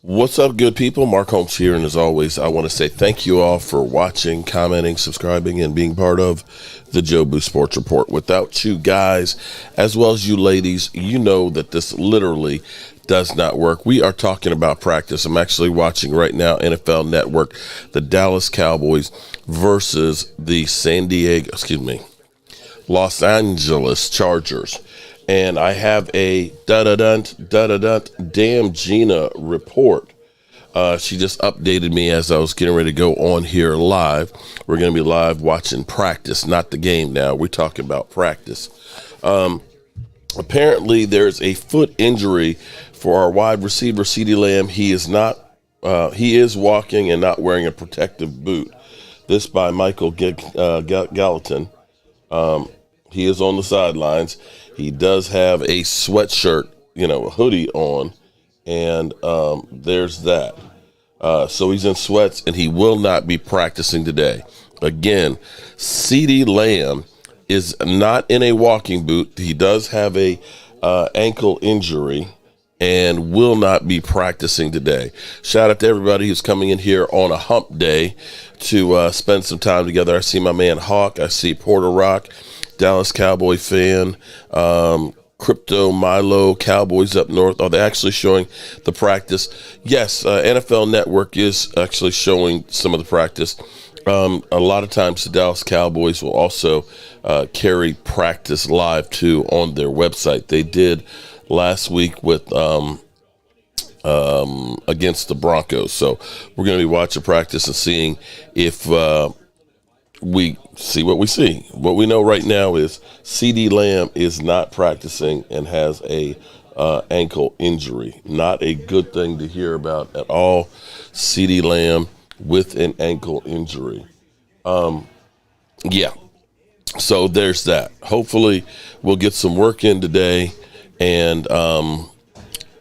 What's up, good people? Mark Holmes here, and as always, I want to say thank you all for watching, commenting, subscribing, and being part of the Jobu Sports Report. Without you guys, as well as you ladies, you know that this literally does not work. We are talking about practice. I'm actually watching right now, NFL Network, the Dallas Cowboys versus the Los Angeles Chargers. And I have a damn Gina report. She just updated me as I was getting ready to go on here live. We're going to be live watching practice, not the game now. We're talking about practice. Apparently, there's a foot injury for our wide receiver, CeeDee Lamb. He is walking and not wearing a protective boot. This by Michael Gallatin. He is on the sidelines. He does have a sweatshirt, a hoodie on, and there's that. So he's in sweats, and he will not be practicing today. Again, CeeDee Lamb is not in a walking boot. He does have a ankle injury and will not be practicing today. Shout out to everybody who's coming in here on a hump day to spend some time together. I see my man Hawk. I see Porter Rock, Dallas Cowboy fan, Crypto Milo, Cowboys up north. Are they actually showing the practice? Yes, NFL Network is actually showing some of the practice. A lot of times the Dallas Cowboys will also carry practice live too on their website. They did last week with against the Broncos. So we're going to be watching practice and seeing if we see what we see. What we know right now is CeeDee Lamb is not practicing and has a ankle injury. Not a good thing to hear about at all. CeeDee Lamb with an ankle injury. Yeah. So there's that. Hopefully we'll get some work in today, and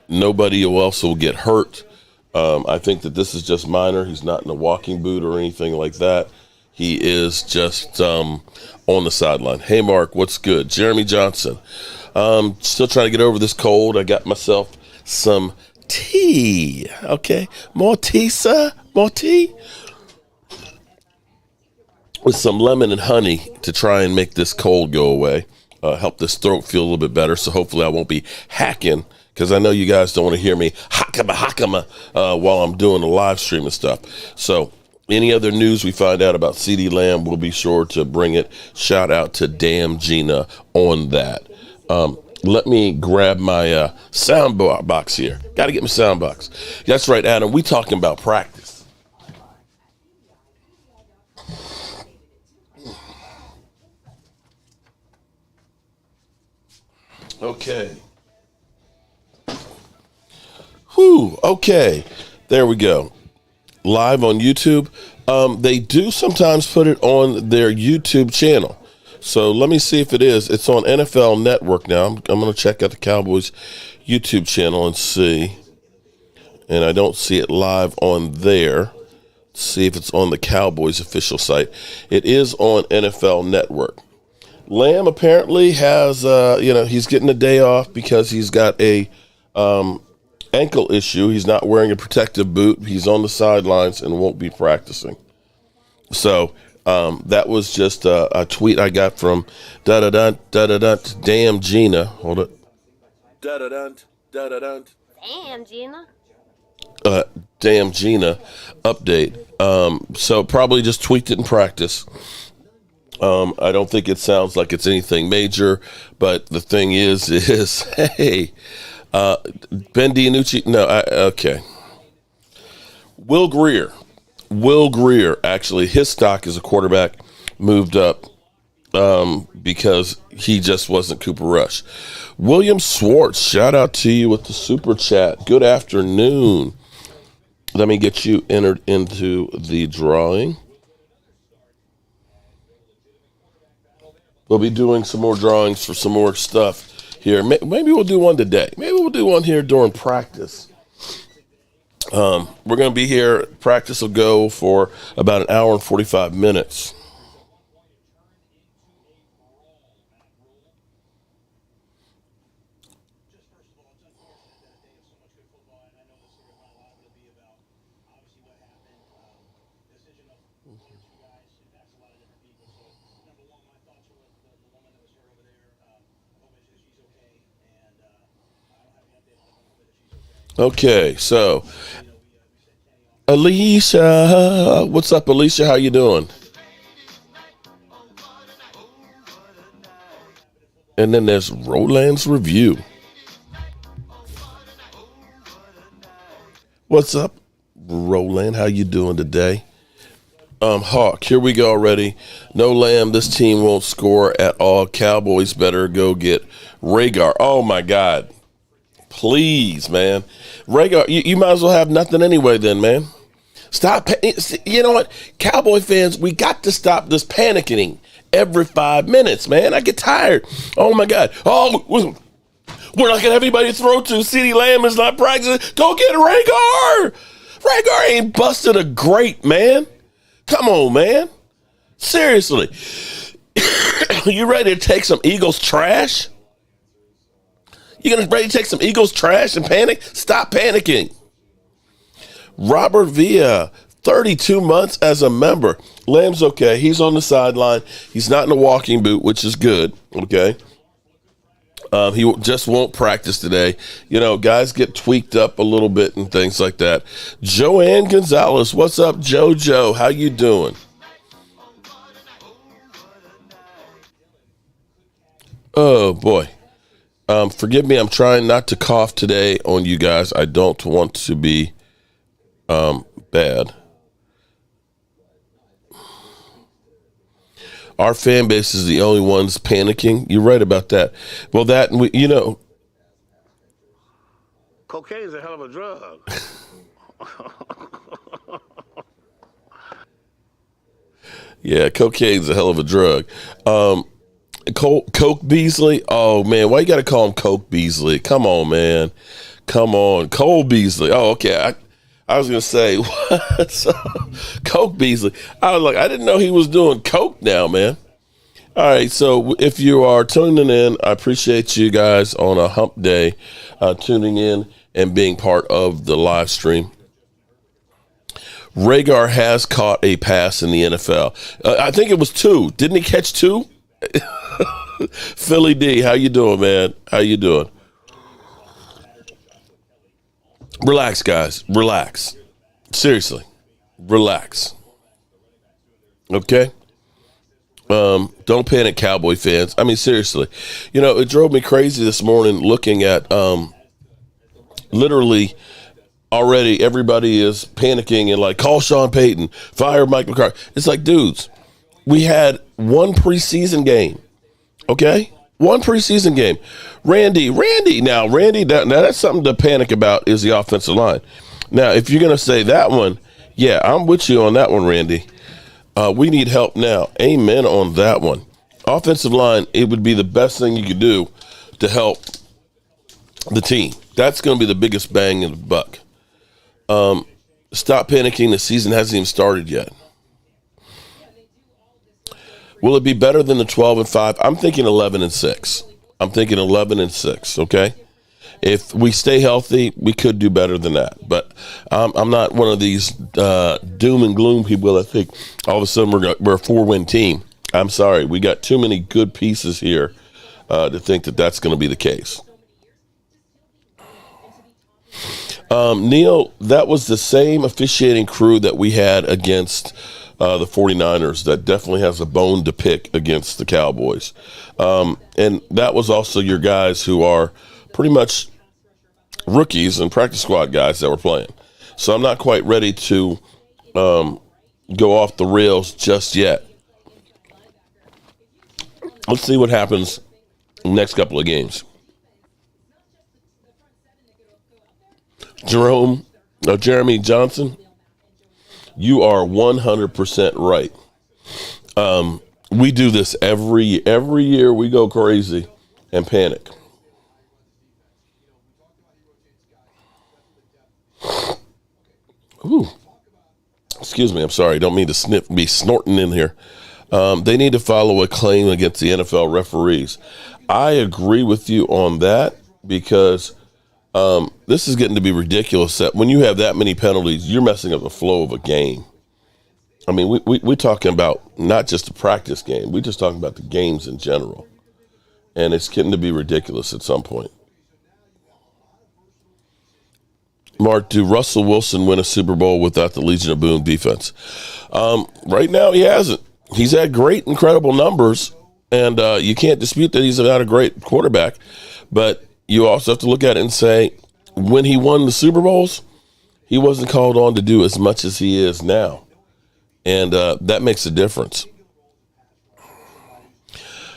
nobody else will get hurt. I think that this is just minor. He's not in a walking boot or anything like that. He is just on the sideline. Hey, Mark, what's good? Jeremy Johnson. Still trying to get over this cold. I got myself some tea. Okay. More tea, sir? More tea? With some lemon and honey to try and make this cold go away. Help this throat feel a little bit better. So hopefully I won't be hacking, because I know you guys don't want to hear me hakama while I'm doing the live stream and stuff. So any other news we find out about CeeDee Lamb, we'll be sure to bring it. Shout out to damn Gina on that. Let me grab my sound box here. Got to get my sound box. That's right, Adam. We talking about practice. Okay. Whew. Okay. There we go. Live on YouTube. They do sometimes put it on their YouTube channel. So let me see if it is. It's on NFL Network now. I'm going to check out the Cowboys YouTube channel and see. And I don't see it live on there. See if it's on the Cowboys official site. It is on NFL Network. Lamb apparently has, he's getting a day off because he's got a ankle issue. He's not wearing a protective boot. He's on the sidelines and won't be practicing. So that was just a tweet I got from damn Gina. Hold it. Damn Gina. Damn Gina update. So probably just tweaked it in practice. I don't think it sounds like it's anything major, but the thing is, hey, Ben DiNucci, okay. Will Greer, actually, his stock as a quarterback moved up because he just wasn't Cooper Rush. William Swartz, shout out to you with the super chat. Good afternoon. Let me get you entered into the drawing. We'll be doing some more drawings for some more stuff here. Maybe we'll do one today. Maybe we'll do one here during practice. We're going to be here. Practice will go for about an hour and 45 minutes. Okay, so Alicia, what's up, Alicia? How you doing? And then there's Roland's review. What's up, Roland? How you doing today? Hawk, here we go already. No Lamb, this team won't score at all. Cowboys better go get Rhaegar. Oh my God. Please, man. Rhaegar, you might as well have nothing anyway then, man. Stop. You know what? Cowboy fans, we got to stop this panicking every 5 minutes, man. I get tired. Oh my God. Oh, we're not going to have anybody to throw to. CeeDee Lamb is not practicing. Go get Rhaegar. Rhaegar ain't busted a grape, man. Come on, man. Seriously. You ready to take some Eagles trash? You gonna ready to take some Eagles trash and panic? Stop panicking. Robert Villa, 32 months as a member. Lamb's okay. He's on the sideline. He's not in a walking boot, which is good. Okay. He just won't practice today. You know, guys get tweaked up a little bit and things like that. Joanne Gonzalez, what's up, JoJo? How you doing? Oh, boy. Forgive me. I'm trying not to cough today on you guys. I don't want to be bad. Our fan base is the only ones panicking. You're right about that. Well, that, you know. Cocaine is a hell of a drug. Yeah, cocaine's a hell of a drug. Coke Beasley. Oh, man. Why you got to call him Coke Beasley? Come on, man. Come on. Cole Beasley. Oh, okay. I was going to say, what? So, Coke Beasley. I was like, I didn't know he was doing Coke now, man. All right, so if you are tuning in, I appreciate you guys on a hump day tuning in and being part of the live stream. Rhaegar has caught a pass in the NFL. I think it was 2. Didn't he catch 2? Philly D, how you doing, man? How you doing? Relax, guys. Relax. Seriously. Relax. Okay? Don't panic, Cowboy fans. I mean, seriously. You know, it drove me crazy this morning looking at literally already everybody is panicking and like, call Sean Payton, fire Mike McCarthy. It's like, dudes, we had one preseason game. Okay? One preseason game. Randy. Now, that's something to panic about is the offensive line. Now, if you're going to say that one, yeah, I'm with you on that one, Randy. We need help now. Amen on that one. Offensive line, it would be the best thing you could do to help the team. That's going to be the biggest bang in the buck. Stop panicking. The season hasn't even started yet. Will it be better than the 12-5? I'm thinking 11-6. I'm thinking 11-6. Okay. If we stay healthy, we could do better than that. But I'm not one of these doom and gloom people that think all of a sudden we're a 4-win team. I'm sorry. We got too many good pieces here to think that that's going to be the case. Neil, that was the same officiating crew that we had against the 49ers that definitely has a bone to pick against the Cowboys. And that was also your guys who are pretty much rookies and practice squad guys that were playing. So I'm not quite ready to go off the rails just yet. Let's see what happens next couple of games. Jeremy Johnson, you are 100% right. We do this every year. We go crazy and panic. Ooh. Excuse me. I'm sorry. I don't mean to be snorting in here. They need to follow a claim against the NFL referees. I agree with you on that because this is getting to be ridiculous that when you have that many penalties, you're messing up the flow of a game. I mean, we're talking about not just a practice game. We're just talking about the games in general. And it's getting to be ridiculous at some point. Mark, do Russell Wilson win a Super Bowl without the Legion of Boom defense? Right now, he hasn't. He's had great, incredible numbers, and you can't dispute that he's not a great quarterback. But you also have to look at it and say, when he won the Super Bowls, he wasn't called on to do as much as he is now. And that makes a difference.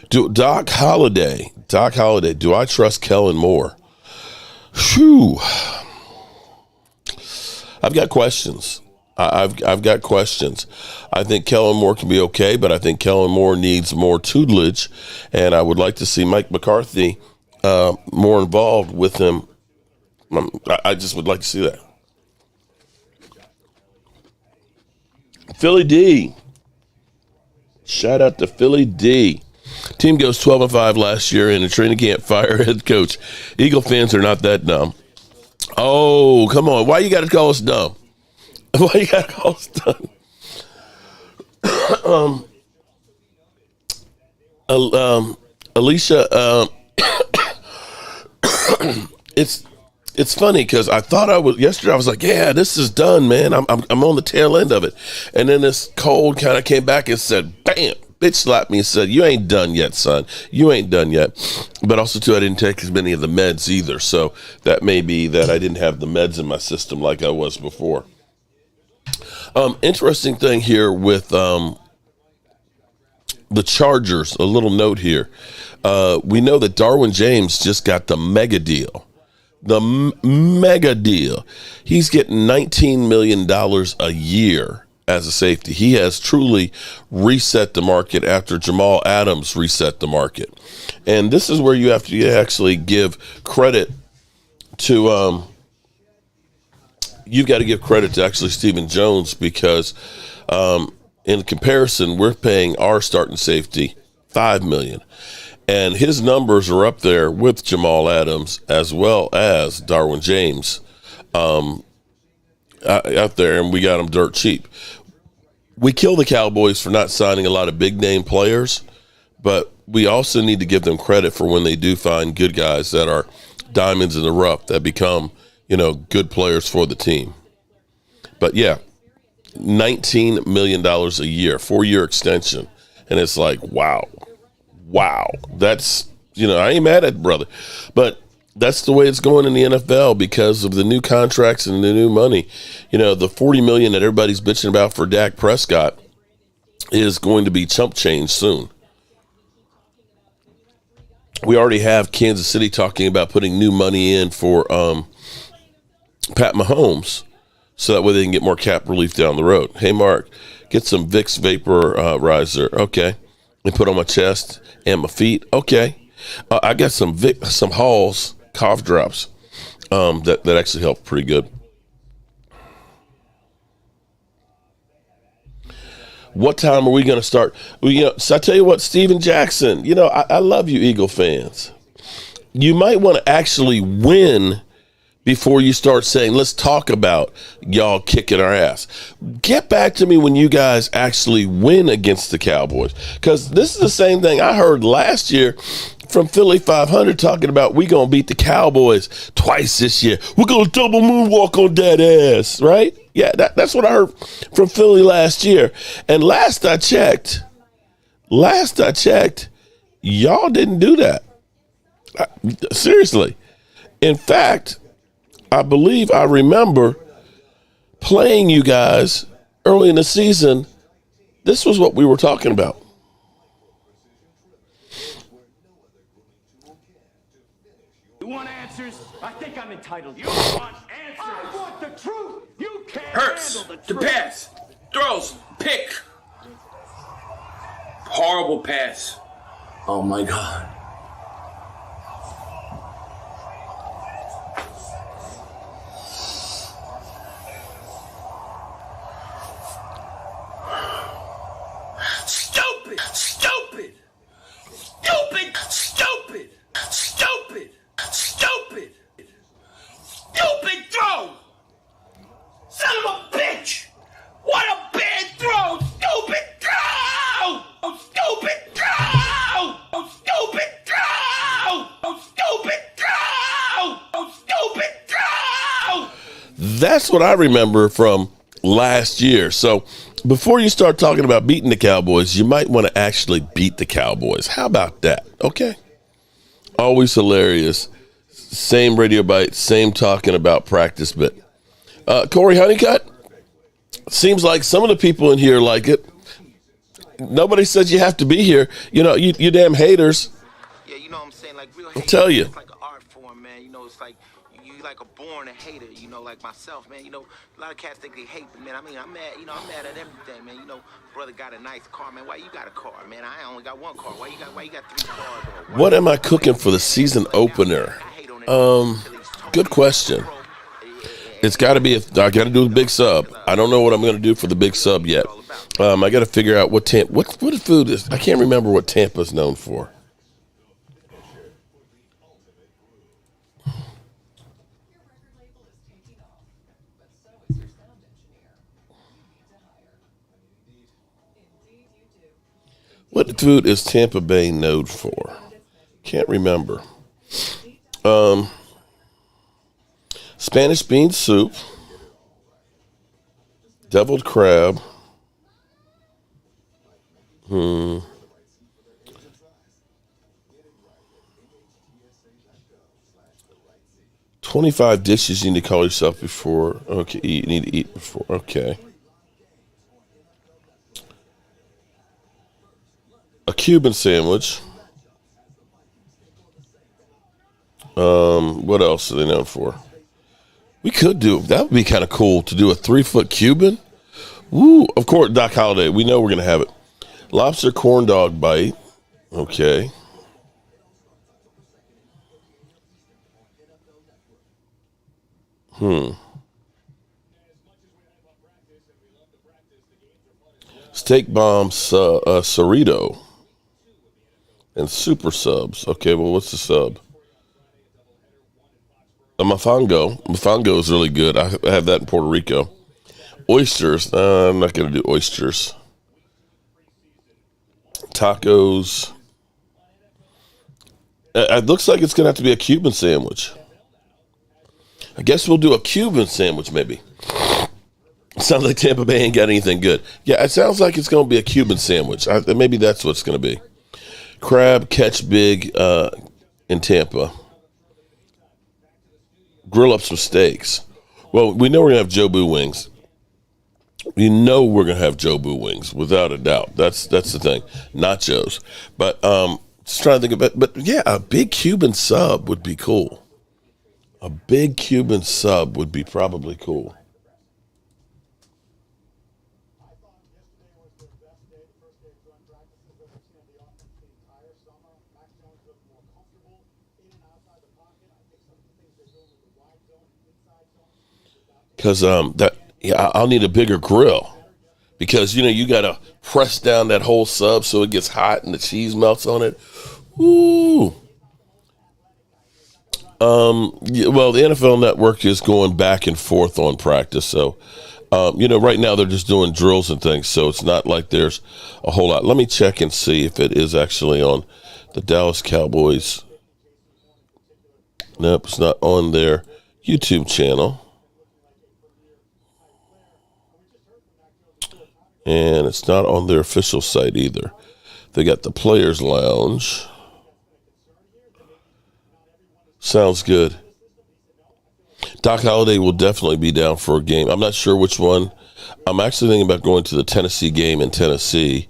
Doc Holliday, do I trust Kellen Moore? Phew. I've got questions. I've got questions. I think Kellen Moore can be okay, but I think Kellen Moore needs more tutelage, and I would like to see Mike McCarthy more involved with him. I just would like to see that. Philly D. Shout out to Philly D. Team goes 12-5 last year in a training camp, fire head coach. Eagle fans are not that dumb. Oh, come on. Why you got to call us dumb? Why you got to call us dumb? Alicia, it's funny because I thought yesterday I was like, yeah, this is done, man. I'm on the tail end of it. And then this cold kind of came back and said, bam, bitch slapped me and said, you ain't done yet, son. You ain't done yet. But also, too, I didn't take as many of the meds either. So that may be that I didn't have the meds in my system like I was before. Interesting thing here with the Chargers, a little note here. We know that Darwin James just got the mega deal. Mega deal. He's getting $19 million a year as a safety. He has truly reset the market after Jamal Adams reset the market. And this is where you have to actually give credit to, you've got to give credit to actually Stephen Jones because in comparison, we're paying our starting safety $5 million. And his numbers are up there with Jamal Adams as well as Darwin James out there, and we got him dirt cheap. We kill the Cowboys for not signing a lot of big-name players, but we also need to give them credit for when they do find good guys that are diamonds in the rough that become, good players for the team. But, yeah, $19 million a year, 4-year extension, and it's like, wow. That's, I ain't mad at brother, but that's the way it's going in the NFL because of the new contracts and the new money. The $40 million that everybody's bitching about for Dak Prescott is going to be chump change soon. We already have Kansas City talking about putting new money in for Pat Mahomes so that way they can get more cap relief down the road. Hey, Mark, get some Vicks Vaporizer. Okay. And put on my chest and my feet. Okay. I got some Halls cough drops that actually help pretty good. What time are we going to start? So I tell you what, Steven Jackson, I love you Eagle fans. You might want to actually win before you start saying, let's talk about y'all kicking our ass. Get back to me when you guys actually win against the Cowboys. Because this is the same thing I heard last year from Philly 500 talking about we going to beat the Cowboys twice this year. We're going to double moonwalk on that ass, right? Yeah, that's what I heard from Philly last year. And last I checked, y'all didn't do that. Seriously. In fact, I believe I remember playing you guys early in the season. This was what we were talking about. You want answers? I think I'm entitled. You want answers? I want the truth. You can't Hurts handle the to truth. pass, throws, pick. Horrible pass. Oh my God. Stupid, stupid, stupid, stupid, stupid, stupid, stupid throw. Son of a bitch. What a bad throw, That's what I remember from last year. So before you start talking about beating the Cowboys, you might want to actually beat the Cowboys. How about that? Okay. Always hilarious. Same radio bite, same talking about practice bit. Corey Honeycutt, seems like some of the people in here like it. Nobody says you have to be here. You damn haters. Yeah, you know what I'm saying? Like, real I'll tell you. It's like an art form, man. You know, it's like you like a born a hater, like myself, man. A lot of cats think they hate, but man, I mean, I'm mad, I'm mad at everything, man. Brother got a nice car, man. Why you got a car, man? I only got one car. Why you got 3 cars? What am I cooking for the season opener? Good question. It's got to be, I got to do the big sub. I don't know what I'm going to do for the big sub yet. I got to figure out what food is. I can't remember what Tampa's known for. What food is Tampa Bay known for? Can't remember. Spanish bean soup, deviled crab. 25 dishes you need to call yourself before. Okay, you need to eat before. Okay. A Cuban sandwich. What else are they known for? We could that would be kind of cool to do a 3-foot Cuban. Woo, of course, Doc Holliday. We know we're going to have it. Lobster corn dog bite. Okay. Steak bomb Cerrito. And super subs. Okay, well, what's the sub? A mofongo. Mofongo is really good. I have that in Puerto Rico. Oysters. I'm not going to do oysters. Tacos. It looks like it's going to have to be a Cuban sandwich. I guess we'll do a Cuban sandwich maybe. Sounds like Tampa Bay ain't got anything good. Yeah, it sounds like it's going to be a Cuban sandwich. Maybe that's what it's going to be. Crab, catch big in Tampa. Grill up some steaks. Well, we know we're going to have Jobu wings. We know we're going to have Jobu wings, without a doubt. That's the thing. Nachos. But just trying to think about, but yeah, a big Cuban sub would be cool. A big Cuban sub would be probably cool. Because I'll need a bigger grill. Because, you got to press down that whole sub so it gets hot and the cheese melts on it. Ooh. Well, the NFL Network is going back and forth on practice. So, right now they're just doing drills and things. So it's not like there's a whole lot. Let me check and see if it is actually on the Dallas Cowboys. Nope, it's not on their YouTube channel. And it's not on their official site either. They got the Players Lounge. Sounds good. Doc Holliday will definitely be down for a game. I'm not sure which one. I'm actually thinking about going to the Tennessee game in Tennessee.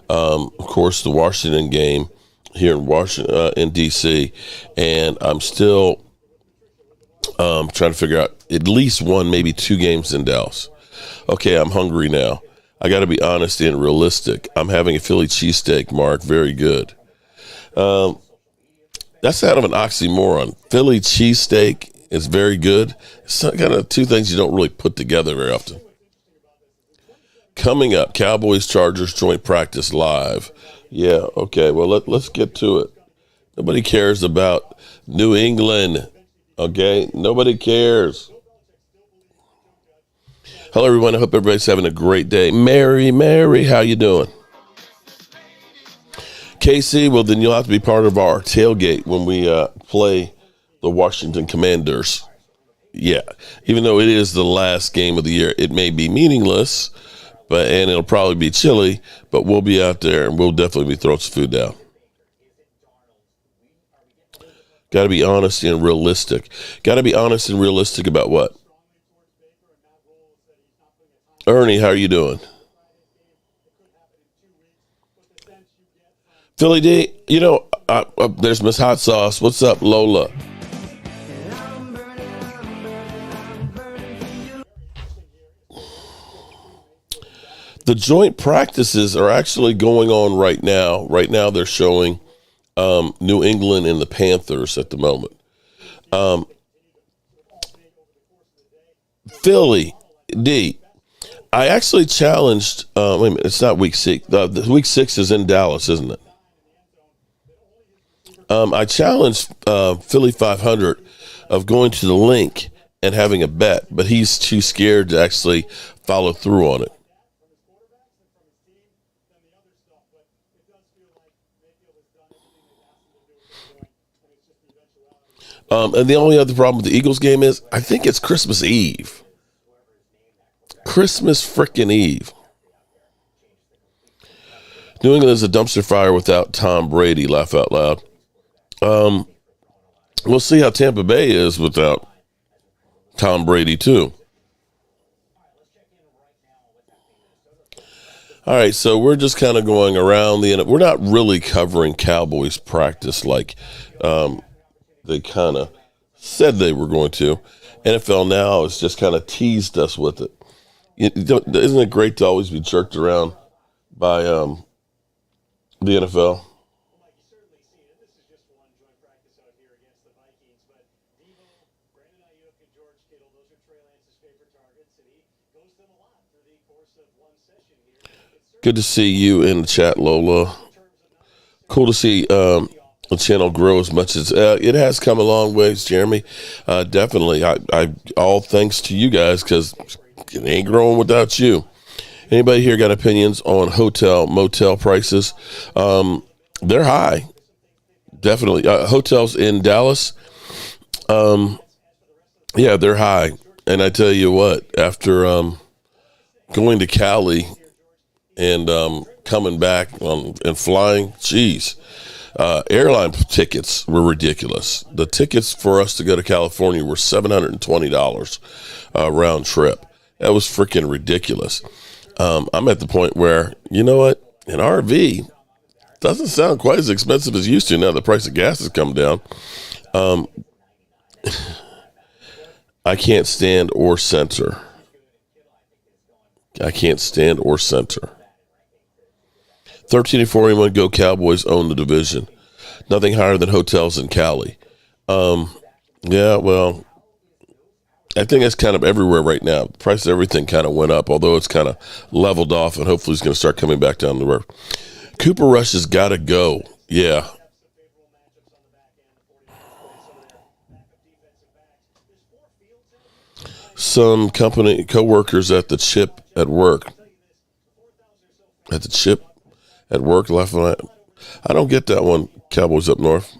Of course, the Washington game here in Washington, in D.C. And I'm still trying to figure out at least one, maybe 2 games in Dallas. Okay, I'm hungry now. I got to be honest and realistic. I'm having a Philly cheesesteak, Mark. Very good. That's kind of an oxymoron. Philly cheesesteak is very good. It's kind of 2 things you don't really put together very often. Coming up, Cowboys Chargers joint practice live. Yeah, okay. Well, let's get to it. Nobody cares about New England. Okay, nobody cares. Hello, everyone. I hope everybody's having a great day. Mary, how you doing? Casey, well, then you'll have to be part of our tailgate when we play the Washington Commanders yeah, even though it is the last game of the year, it may be meaningless, and it'll probably be chilly, but we'll be out there and we'll definitely be throwing some food down. Got to be honest and realistic. Got to be honest and realistic about what? Ernie, how are you doing? Philly D, there's Miss Hot Sauce. What's up, Lola? The joint practices are actually going on right now. Right now, they're showing New England and the Panthers at the moment. Philly D, I actually challenged. Wait a minute, it's not week 6. The week 6 is in Dallas, isn't it? I challenged Philly 500 of going to the link and having a bet, but he's too scared to actually follow through on it. And the only other problem with the Eagles game is I think it's Christmas Eve. Christmas frickin' Eve. New England is a dumpster fire without Tom Brady, laugh out loud. We'll see how Tampa Bay is without Tom Brady, too. All right, so we're just kind of going around we're not really covering Cowboys practice like they kind of said they were going to. NFL Now has just kind of teased us with it. Isn't it great to always be jerked around by the NFL? Good to see you in the chat, Lola. Cool to see the channel grow as much as it has come a long ways, Jeremy. Definitely. I all thanks to you guys because it ain't growing without you. Anybody here got opinions on hotel, motel prices? They're high. Definitely. Hotels in Dallas, yeah, they're high. And I tell you what, after going to Cali and coming back and flying, geez, airline tickets were ridiculous. The tickets for us to go to California were $720 round trip. That was freaking ridiculous. I'm at the point where, you know what, an RV doesn't sound quite as expensive as it used to now the price of gas has come down. I can't stand or censor. I can't stand or censor. 13-4, go Cowboys own the division. Nothing higher than hotels in Cali. Yeah, well, I think that's kind of everywhere right now. The price of everything kind of went up, although it's kind of leveled off, and hopefully it's going to start coming back down the road. Cooper Rush has got to go. Yeah. Some company co-workers at the chip at work. At the chip at work, Lafayette. I don't get that one, Cowboys up north.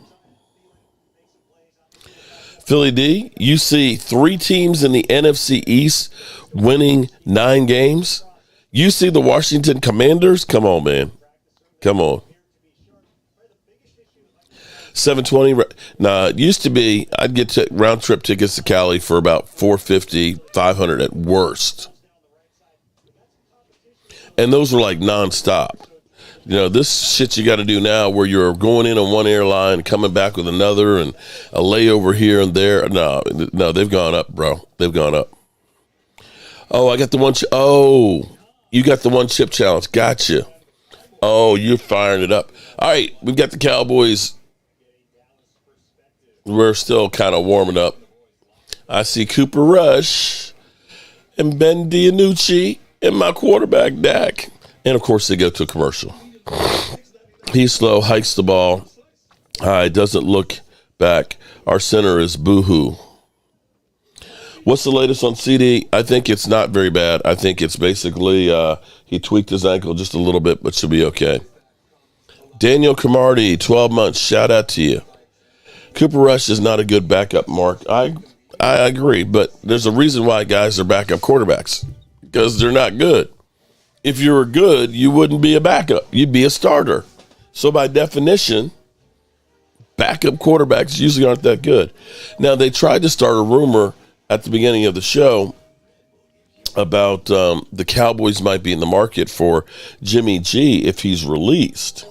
Philly D, you see 3 teams in the NFC East winning 9 games. You see the Washington Commanders? Come on, man. Come on. 720. Nah, it used to be I'd get round trip tickets to Cali for about $450, $500 at worst. And those were like nonstop. You know, this shit you got to do now where you're going in on one airline, coming back with another, and a layover here and there. No, they've gone up, bro. They've gone up. Oh, I got the one. You got the one chip challenge. Gotcha. Oh, you're firing it up. All right, we've got the Cowboys. We're still kind of warming up. I see Cooper Rush and Ben DiNucci and my quarterback, Dak. And, of course, they go to a commercial. He's slow, hikes the ball high, doesn't look back. Our center is boo-hoo. What's the latest on CD? I think it's not very bad. I think it's basically he tweaked his ankle just a little bit, but should be okay. Daniel Camardi, 12 months. Shout out to you. Cooper Rush is not a good backup, Mark. I I agree, but there's a reason why guys are backup quarterbacks, because they're not good. If you were good, you wouldn't be a backup. You'd be a starter. So by definition, backup quarterbacks usually aren't that good. Now, they tried to start a rumor at the beginning of the show about the Cowboys might be in the market for Jimmy G if he's released.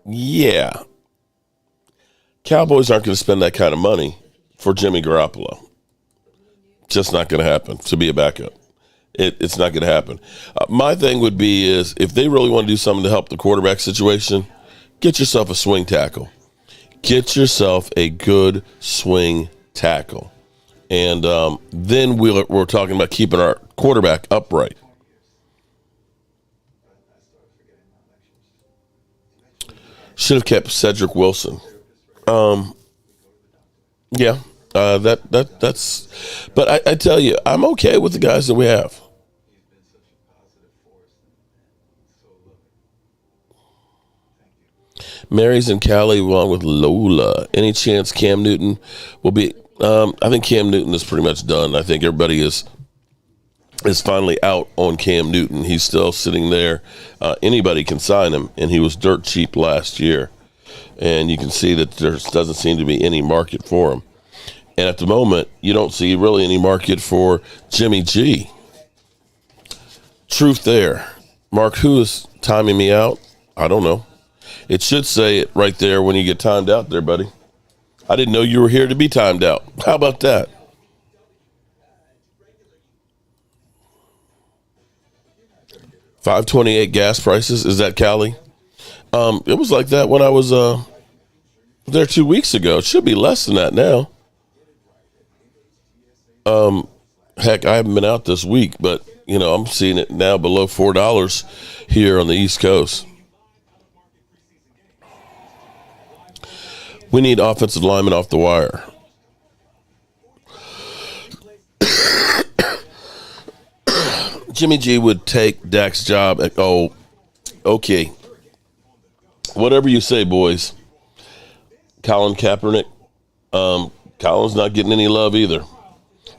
Yeah. Cowboys aren't going to spend that kind of money for Jimmy Garoppolo. Just not going to happen to be a backup. It's not going to happen. My thing would be is if they really want to do something to help the quarterback situation, get yourself a swing tackle. Get yourself a good swing tackle. And then we're talking about keeping our quarterback upright. Should have kept Cedric Wilson. Yeah, that's. But I tell you, I'm okay with the guys that we have. Mary's in Cali along with Lola. Any chance Cam Newton will be? I think Cam Newton is pretty much done. I think everybody is finally out on Cam Newton. He's still sitting there. Anybody can sign him, and he was dirt cheap last year. And you can see that there doesn't seem to be any market for him. And at the moment, you don't see really any market for Jimmy G. Truth there. Mark, who is timing me out? I don't know. It should say it right there when you get timed out there, buddy. I didn't know you were here to be timed out. How about that? $5.28 gas prices. Is that Cali? It was like that when I was there 2 weeks ago. It should be less than that now. Heck, I haven't been out this week, but I'm seeing it now below $4 here on the East Coast. We need offensive linemen off the wire. Jimmy G would take Dak's job. Okay. Whatever you say, boys. Colin Kaepernick. Colin's not getting any love either.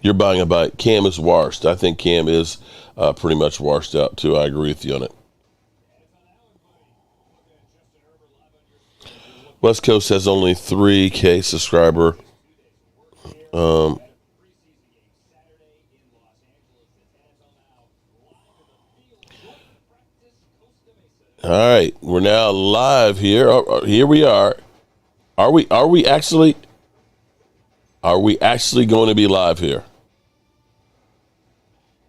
You're buying a bite. Cam is washed. I think Cam is pretty much washed out, too. I agree with you on it. West Coast has only 3K subscriber. All right, we're now live here. Here we are. Are we actually going to be live here?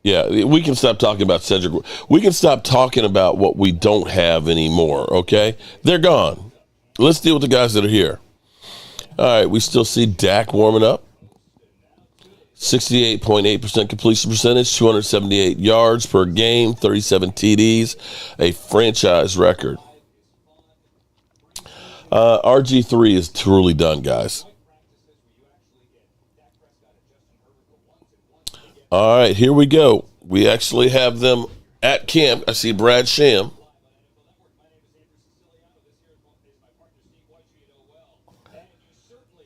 Yeah, we can stop talking about Cedric. We can stop talking about what we don't have anymore, okay? They're gone. Let's deal with the guys that are here. All right, we still see Dak warming up. 68.8% completion percentage, 278 yards per game, 37 TDs, a franchise record. RG3 is truly done, guys. All right, here we go. We actually have them at camp. I see Brad Sham.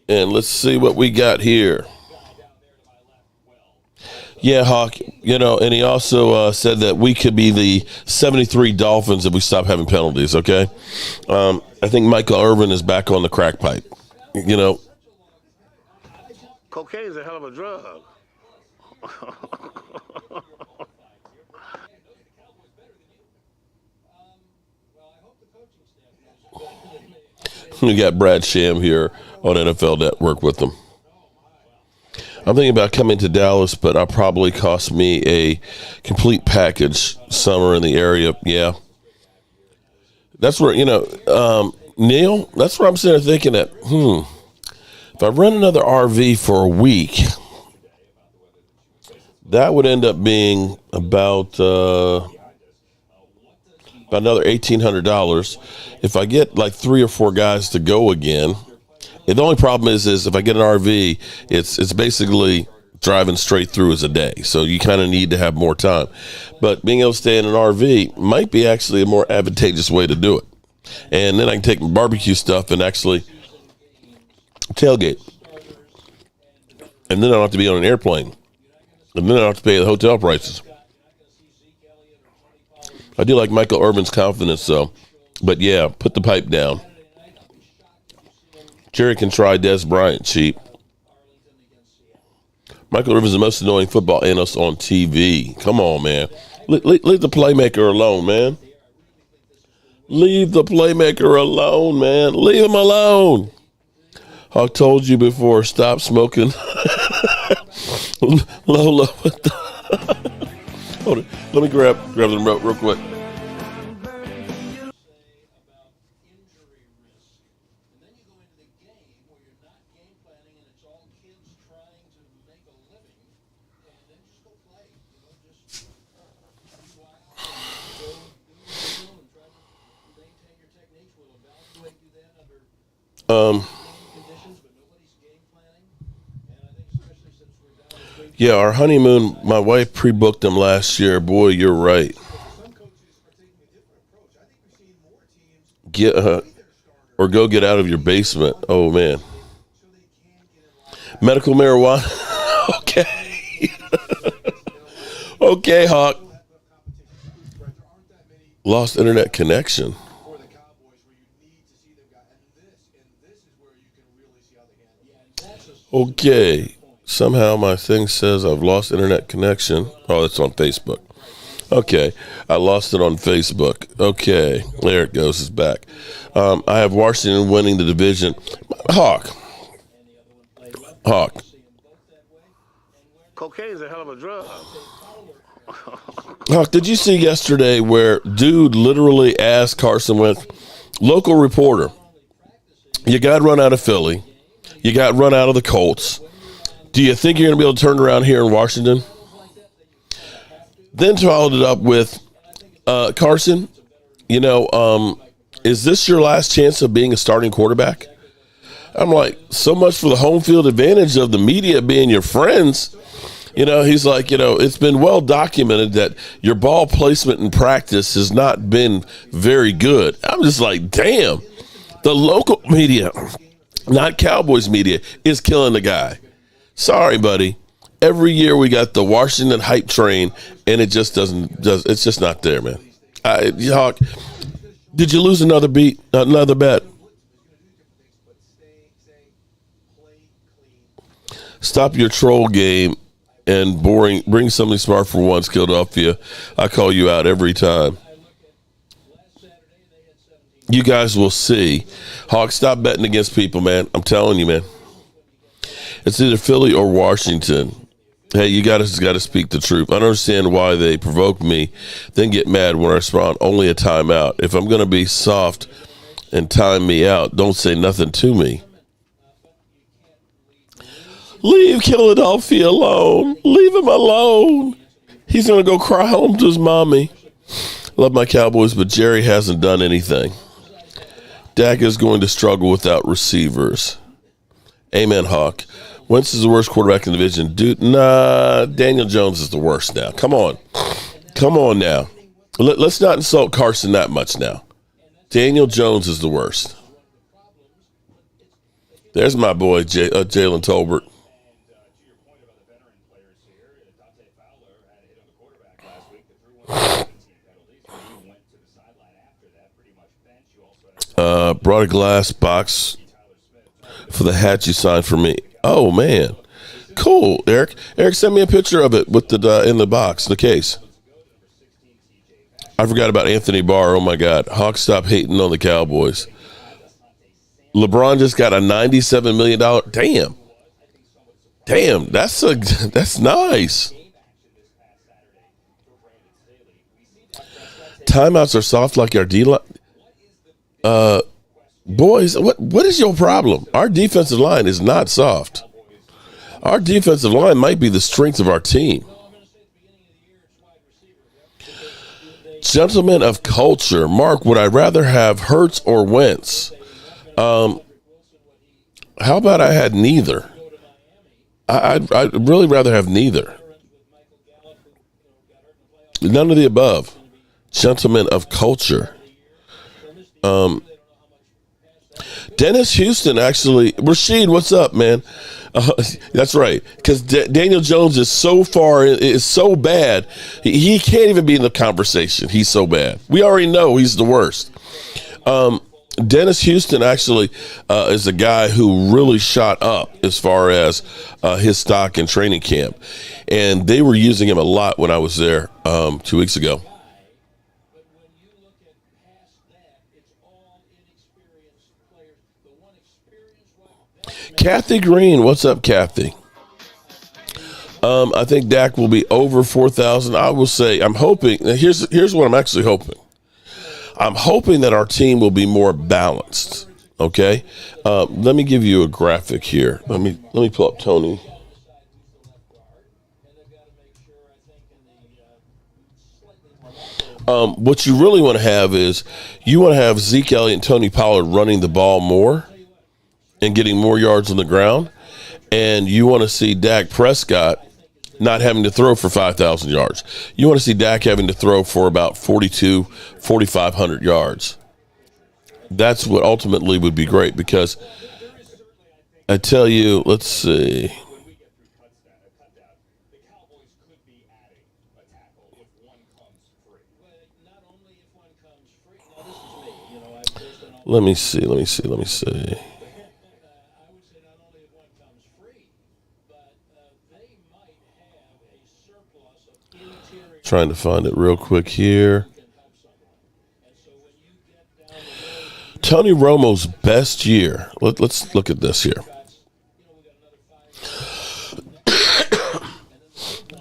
And let's see what we got here. Yeah, Hawk, and he also said that we could be the 73 Dolphins if we stop having penalties, okay? I think Michael Irvin is back on the crack pipe, Cocaine is a hell of a drug. We got Brad Sham here on NFL Network with them. I'm thinking about coming to Dallas, but it'll probably cost me a complete package somewhere in the area. Yeah. That's where, Neil, that's where I'm sitting there thinking that, if I rent another RV for a week, that would end up being about another $1,800. If I get like 3 or 4 guys to go again, the only problem is if I get an RV, it's basically driving straight through as a day. So you kind of need to have more time. But being able to stay in an RV might be actually a more advantageous way to do it. And then I can take my barbecue stuff and actually tailgate. And then I don't have to be on an airplane. And then I don't have to pay the hotel prices. I do like Michael Irvin's confidence, though. But, yeah, put the pipe down. Jerry can try Des Bryant cheap. Michael Irvin's the most annoying football analyst on TV. Come on, man. Leave the playmaker alone, man. Leave the playmaker alone, man. Leave him alone. I told you before, stop smoking. Lola. Hold it. Let me grab the remote real quick. Yeah, our honeymoon, my wife pre-booked them last year. Boy, you're right. Or go get out of your basement. Oh, man. Medical marijuana. Okay. Okay, Hawk. Lost internet connection. Okay. Somehow my thing says I've lost internet connection. Oh, it's on Facebook. Okay. I lost it on Facebook. Okay. There it goes. It's back. I have Washington winning the division. Hawk. Cocaine's a hell of a drug. Hawk, did you see yesterday where dude literally asked Carson Wentz, local reporter, you got run out of Philly. You got run out of the Colts. Do you think you're going to be able to turn around here in Washington? Then followed it up with, Carson, is this your last chance of being a starting quarterback? I'm like, so much for the home field advantage of the media being your friends. He's like, it's been well documented that your ball placement in practice has not been very good. I'm just like, damn, the local media, not Cowboys media, is killing the guy. Sorry, buddy. Every year we got the Washington hype train, and it just it's just not there, man. Hawk, did you lose another bet? Stop your troll game and bring something smart for once, Philadelphia. I call you out every time. You guys will see. Hawk, stop betting against people, man. I'm telling you, man. It's either Philly or Washington. Hey, you got to speak the truth. I don't understand why they provoke me, then get mad when I respond, only a timeout. If I'm going to be soft and time me out, don't say nothing to me. Leave Philadelphia alone. Leave him alone. He's going to go cry home to his mommy. Love my Cowboys, but Jerry hasn't done anything. Dak is going to struggle without receivers. Amen, Hawk. Wentz is the worst quarterback in the division. Dude, nah, Daniel Jones is the worst now. Come on now. Let's not insult Carson that much now. Daniel Jones is the worst. There's my boy, Jalen Tolbert. Brought a glass box for the hat you signed for me. Oh, man. Cool, Eric. Eric, send me a picture of it with the in the box, the case. I forgot about Anthony Barr. Oh, my God. Hawks, stop hating on the Cowboys. LeBron just got a $97 million. Damn, that's nice. Timeouts are soft like our D-line. Boys, what is your problem? Our defensive line is not soft. Our defensive line might be the strength of our team. Gentlemen of culture, Mark, would I rather have Hurts or Wentz? How about I had neither? I'd really rather have neither. None of the above. Gentlemen of culture. Dennis Houston actually, Rashid, what's up, man? That's right, because Daniel Jones is so bad, he can't even be in the conversation. He's so bad. We already know he's the worst. Dennis Houston actually is a guy who really shot up as far as his stock in training camp, and they were using him a lot when I was there 2 weeks ago. Kathy Green, what's up, Kathy? I think Dak will be over 4,000. I will say, I'm hoping. Here's what I'm actually hoping. I'm hoping that our team will be more balanced. Okay, let me give you a graphic here. Let me pull up Tony. What you really want to have is you want to have Zeke Elliott and Tony Pollard running the ball more and getting more yards on the ground, and you want to see Dak Prescott not having to throw for 5,000 yards. You want to see Dak having to throw for about 4,500 yards. That's what ultimately would be great, because I tell you, let's see. Let me see. Trying to find it real quick here. Tony Romo's best year. Let's look at this here.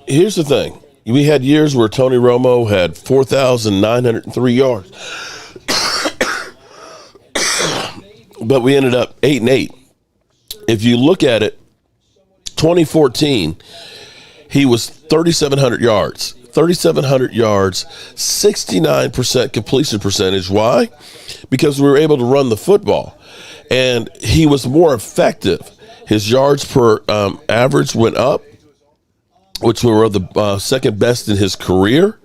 Here's the thing. We had years where Tony Romo had 4,903 yards. But we ended up 8-8. If you look at it, 2014, he was 3,700 yards. 3,700 yards, 69% completion percentage. Why? Because we were able to run the football, and he was more effective. His yards per average went up, which were the second best in his career.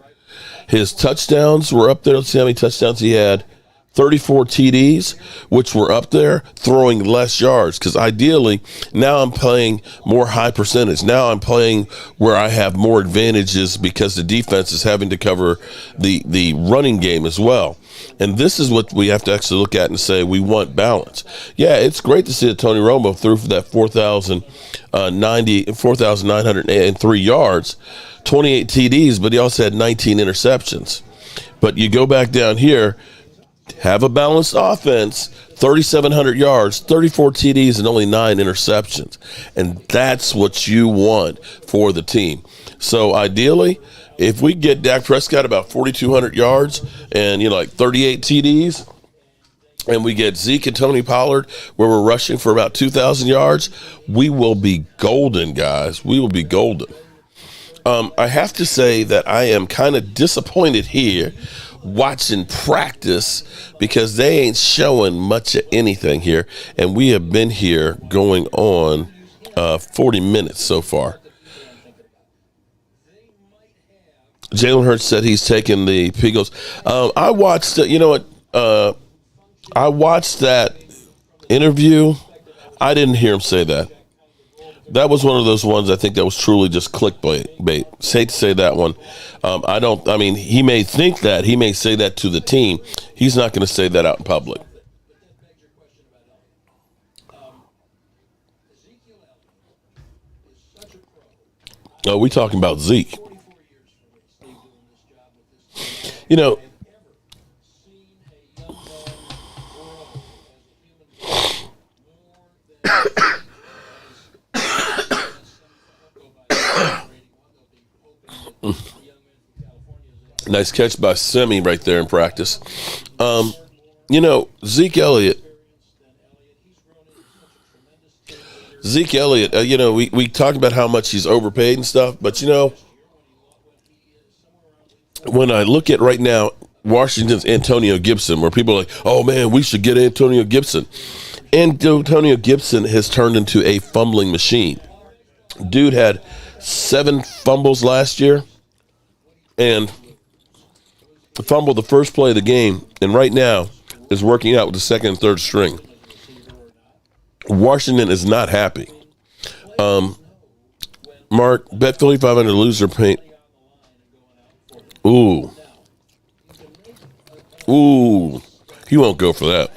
His touchdowns were up there. Let's see how many touchdowns he had. 34 TDs, which were up there, throwing less yards. Because ideally, now I'm playing more high percentage. Now I'm playing where I have more advantages because the defense is having to cover the running game as well. And this is what we have to actually look at and say we want balance. Yeah, it's great to see that Tony Romo threw for that 4,903 yards, 28 TDs, but he also had 19 interceptions. But you go back down here, have a balanced offense, 3,700 yards, 34 TDs, and only 9 interceptions. And that's what you want for the team. So ideally, if we get Dak Prescott about 4,200 yards and, like 38 TDs, and we get Zeke and Tony Pollard where we're rushing for about 2,000 yards, we will be golden, guys. We will be golden. I have to say that I am kind of disappointed here watching practice because they ain't showing much of anything here, and we have been here going on 40 minutes so far. Jalen Hurts said he's taking the Eagles. I watched, I watched that interview. I didn't hear him say that. That was one of those ones I think that was truly just clickbait. Hate to say that one. He may think that. He may say that to the team. He's not going to say that out in public. Oh, we talking about Zeke. Nice catch by Semi right there in practice. Zeke Elliott, we talk about how much he's overpaid and stuff, but when I look at right now Washington's Antonio Gibson, where people are like, oh man, we should get Antonio Gibson. And Antonio Gibson has turned into a fumbling machine. Dude had 7 fumbles last year and fumbled the first play of the game, and right now is working out with the second and third string. Washington is not happy. Mark, bet 5,500 to lose their paint. Ooh. He won't go for that.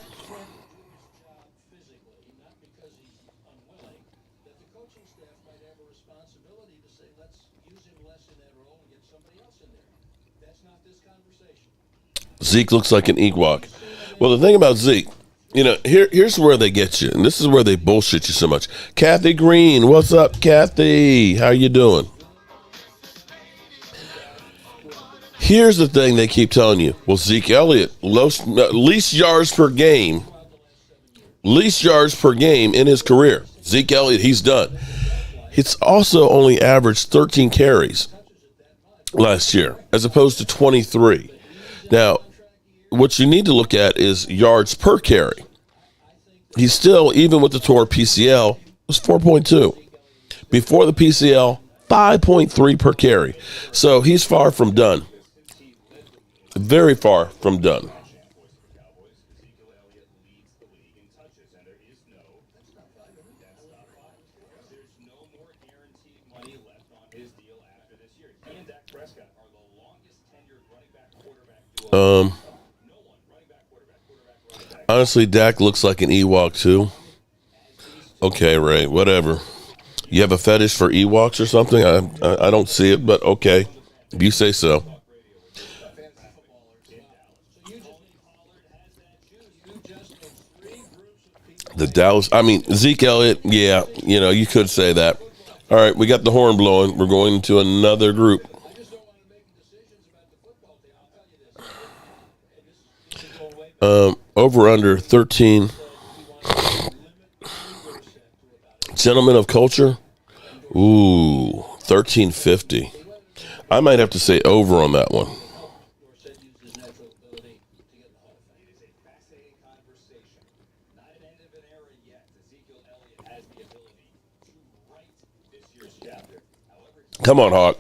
Zeke looks like an Ewok. Well, the thing about Zeke, here's where they get you, and this is where they bullshit you so much. Kathy Green, what's up, Kathy? How you doing? Here's the thing they keep telling you. Well, Zeke Elliott, least yards per game in his career. Zeke Elliott, he's done. It's also only averaged 13 carries last year, as opposed to 23. Now, what you need to look at is yards per carry. He's still, even with the torn PCL, was 4.2. Before the PCL, 5.3 per carry. So he's far from done. Very far from done. Honestly, Dak looks like an Ewok too. Okay, Ray, whatever. You have a fetish for Ewoks or something? I don't see it, but okay. If you say so. Zeke Elliott, yeah, you could say that. All right, we got the horn blowing. We're going to another group. Over under 13. Gentlemen of Culture. Ooh, 1350. I might have to say over on that one. Come on, Hawk.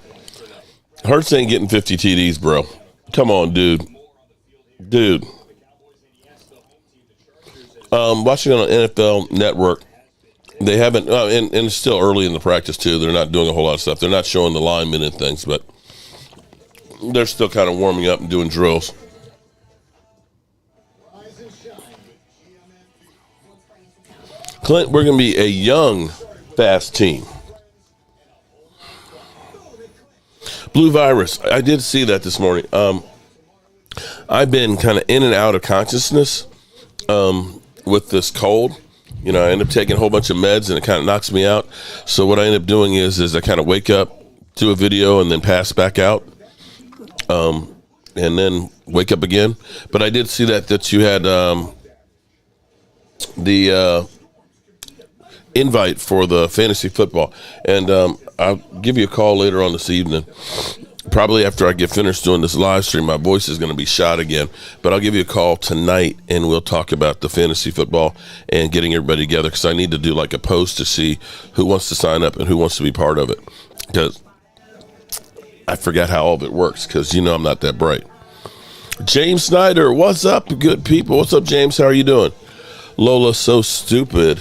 Hurts ain't getting 50 TDs, bro. Come on, dude. Watching on NFL Network, they haven't, and it's still early in the practice too. They're not doing a whole lot of stuff. They're not showing the linemen and things, but they're still kind of warming up and doing drills. Clint, we're going to be a young, fast team. Blue Virus, I did see that this morning. I've been kind of in and out of consciousness with this cold. I end up taking a whole bunch of meds and it kind of knocks me out. So what I end up doing is I kind of wake up, do a video, and then pass back out, and then wake up again. But I did see that you had the invite for the fantasy football, and I'll give you a call later on this evening. Probably after I get finished doing this live stream. My voice is going to be shot again, but I'll give you a call tonight and we'll talk about the fantasy football and getting everybody together, because I need to do like a post to see who wants to sign up and who wants to be part of it, because I forgot how all of it works, because I'm not that bright. James Snyder, what's up, good people? What's up, James? How are you doing? Lola, so stupid.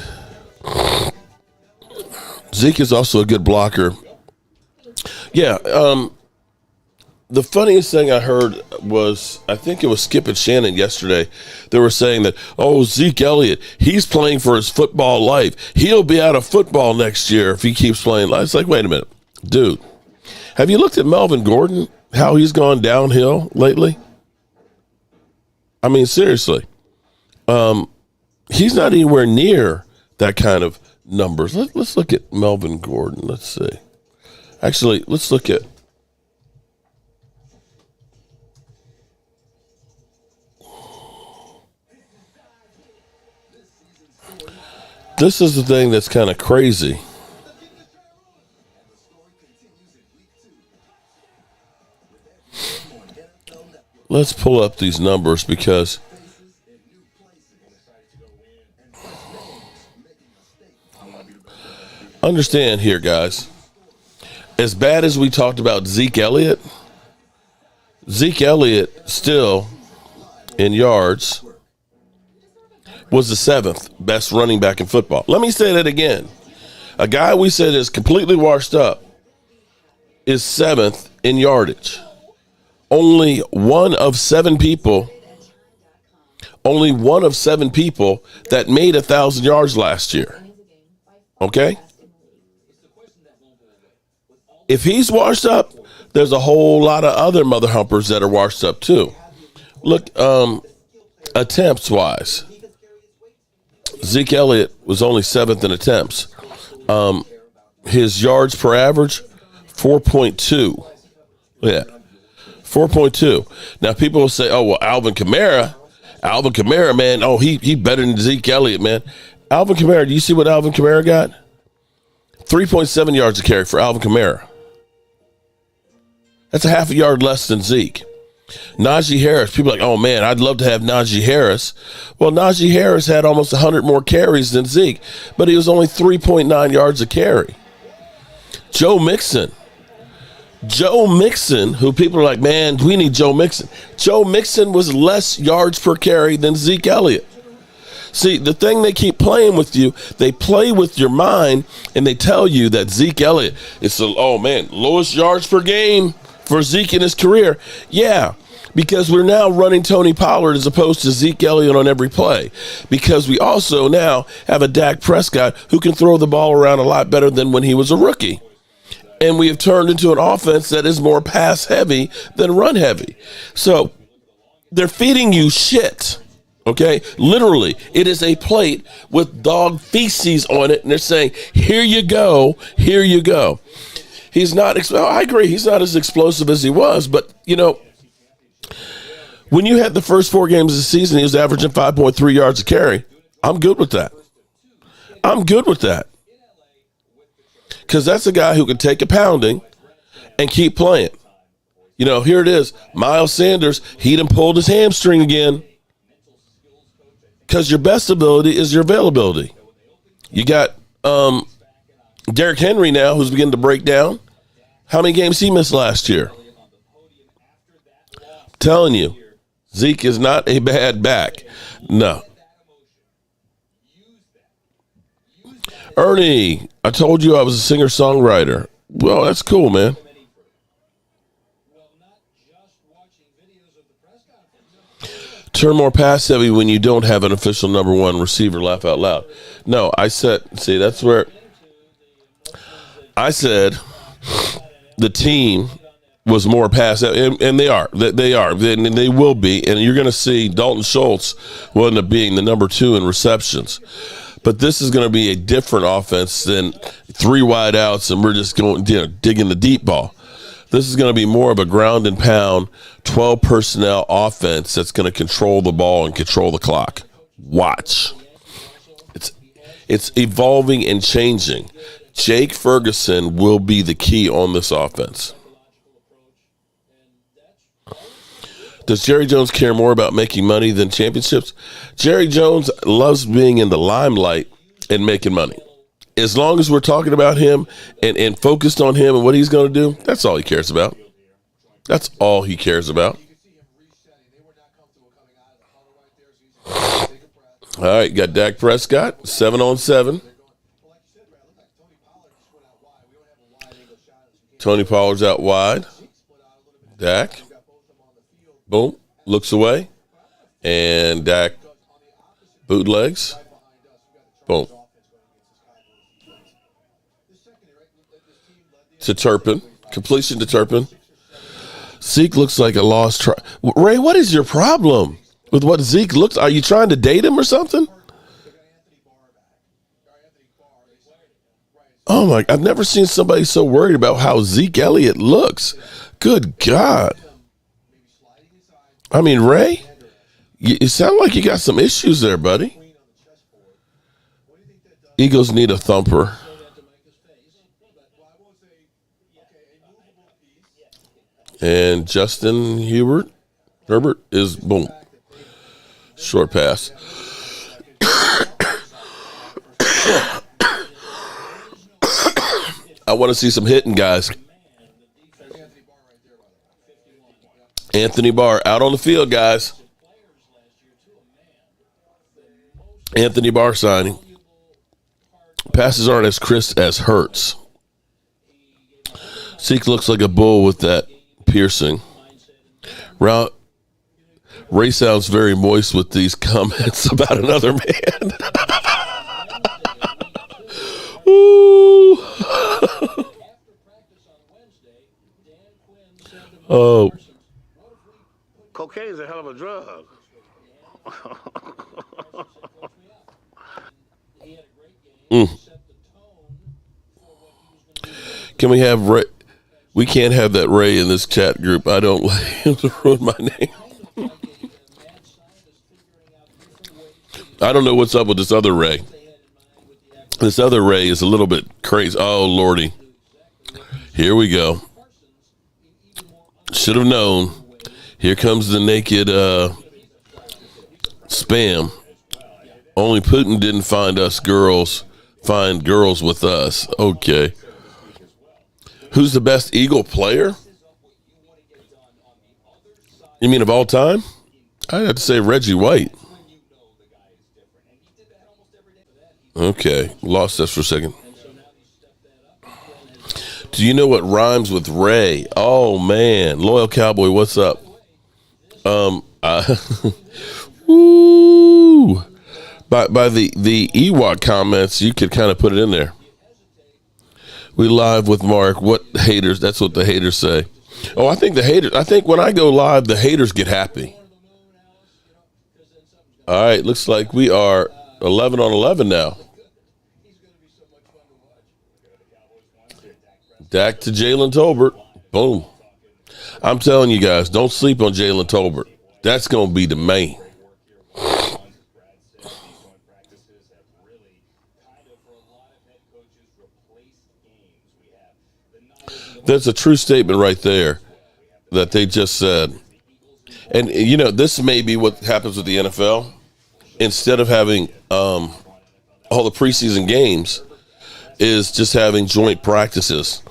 Zeke is also a good blocker. Yeah, the funniest thing I heard was, I think it was Skip and Shannon yesterday. They were saying that, Zeke Elliott, he's playing for his football life. He'll be out of football next year if he keeps playing. It's like, wait a minute. Dude, have you looked at Melvin Gordon, how he's gone downhill lately? I mean, seriously. He's not anywhere near that kind of numbers. Let's look at Melvin Gordon. Let's see. Actually, let's look at. This is the thing that's kind of crazy. Let's pull up these numbers, because understand here, guys, as bad as we talked about Zeke Elliott still in yards was the 7th best running back in football. Let me say that again. A guy we said is completely washed up is 7th in yardage. Only one of seven people that made 1,000 yards last year. Okay? If he's washed up, there's a whole lot of other mother humpers that are washed up too. Look, attempts-wise, Zeke Elliott was only 7th in attempts. His yards per average, 4.2. Yeah, 4.2. Now, people will say, oh, well, Alvin Kamara, man, oh, he better than Zeke Elliott, man. Alvin Kamara, do you see what Alvin Kamara got? 3.7 yards a carry for Alvin Kamara. That's a half a yard less than Zeke. Najee Harris, people are like, oh, man, I'd love to have Najee Harris. Well, Najee Harris had almost 100 more carries than Zeke, but he was only 3.9 yards a carry. Joe Mixon, who people are like, man, we need Joe Mixon. Joe Mixon was less yards per carry than Zeke Elliott. See, the thing they keep playing with you, they play with your mind, and they tell you that Zeke Elliott is the, lowest yards per game for Zeke in his career. Yeah, because we're now running Tony Pollard as opposed to Zeke Elliott on every play. Because we also now have a Dak Prescott who can throw the ball around a lot better than when he was a rookie. And we have turned into an offense that is more pass heavy than run heavy. So they're feeding you shit. Okay, literally, it is a plate with dog feces on it, and they're saying, here you go, here you go. He's not, I agree, he's not as explosive as he was, but, when you had the first 4 games of the season, he was averaging 5.3 yards a carry. I'm good with that. Because that's a guy who can take a pounding and keep playing. Here it is. Miles Sanders, he done pulled his hamstring again. Because your best ability is your availability. You got Derrick Henry now, who's beginning to break down. How many games he missed last year? I'm telling you, Zeke is not a bad back. No. Ernie, I told you I was a singer-songwriter. Well, that's cool, man. Turn more pass heavy when you don't have an official number 1 receiver. Laugh out loud. No, I said, see, that's where I said the team was more pass heavy, and they are, and they will be. And you're going to see Dalton Schultz will end up being the number 2 in receptions. But this is going to be a different offense than 3 wide outs, and we're just going, digging the deep ball. This is going to be more of a ground and pound, 12 personnel offense that's going to control the ball and control the clock. Watch. It's evolving and changing. Jake Ferguson will be the key on this offense. Does Jerry Jones care more about making money than championships? Jerry Jones loves being in the limelight and making money. As long as we're talking about him and focused on him and what he's going to do, that's all he cares about. That's all he cares about. All right, got Dak Prescott, 7-on-7. Tony Pollard's out wide. Dak. Boom. Looks away. And Dak bootlegs. Boom. To Turpin. Completion to Turpin. Zeke looks like a lost try. Ray, what is your problem with what Zeke looks? Are you trying to date him or something? Oh, my. I've never seen somebody so worried about how Zeke Elliott looks. Good God. I mean, Ray, you sound like you got some issues there, buddy. Eagles need a thumper. And Justin Herbert is boom. Short pass. I want to see some hitting, guys. Anthony Barr out on the field, guys. Anthony Barr signing. Passes aren't as crisp as Hurts. Zeke looks like a bull with that piercing. Ray sounds very moist with these comments about another man. Ooh. Oh. Cocaine's a hell of a drug. Can we have Ray? We can't have that Ray in this chat group. I don't like him to ruin my name. I don't know what's up with this other Ray. This other Ray is a little bit crazy. Oh, Lordy. Here we go. Should have known. Here comes the naked spam. Only Putin didn't find girls with us. Okay. Who's the best Eagle player? You mean of all time? I'd have to say Reggie White. Okay, lost us for a second. Do you know what rhymes with Ray? Oh man, Loyal Cowboy, what's up? Woo! By the Ewok comments, you could kind of put it in there. We live with Mark. What haters? That's what the haters say. Oh, I think when I go live, the haters get happy. All right, looks like we are 11 on 11 now. Dak to Jalen Tolbert. Boom. I'm telling you guys, don't sleep on Jalen Tolbert. That's going to be the main. That's a true statement right there that they just said. And, you know, this may be what happens with the NFL. Instead of having all the preseason games, is just having joint practices.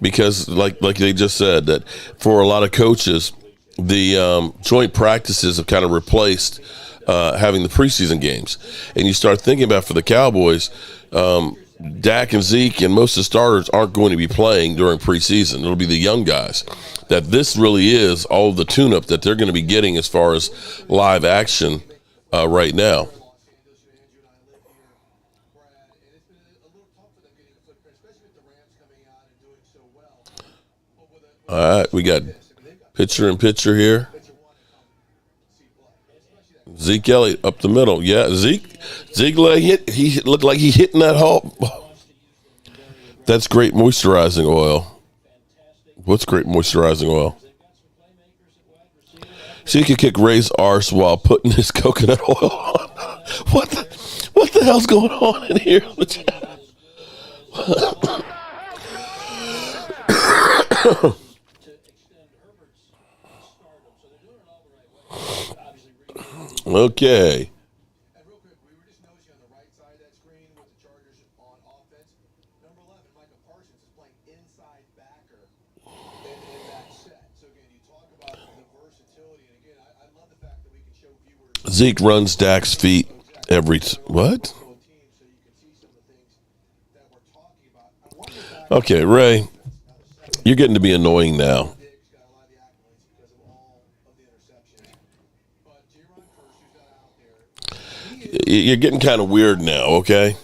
Because, like they just said, that for a lot of coaches, the joint practices have kind of replaced having the preseason games. And you start thinking about for the Cowboys, Dak and Zeke and most of the starters aren't going to be playing during preseason. It'll be the young guys. That this really is all of the tune-up that they're going to be getting as far as live action right now. All right, we got picture in picture here. Zeke Elliott up the middle. Yeah, Zeke he looked like he hitting that hole. That's great moisturizing oil. What's great moisturizing oil? So you could kick Ray's arse while putting his coconut oil on. What the hell's going on in here? Okay. And real quick, we were just noticing on the right side of that screen with the Chargers on offense, number 11, Micah Parsons, is playing inside backer in that set. So again, you talk about the versatility, and again, I love the fact that we can show viewers. Zeke runs Dak's feet every what? Okay, Ray, you're getting to be annoying now. You're getting kind of weird now, okay?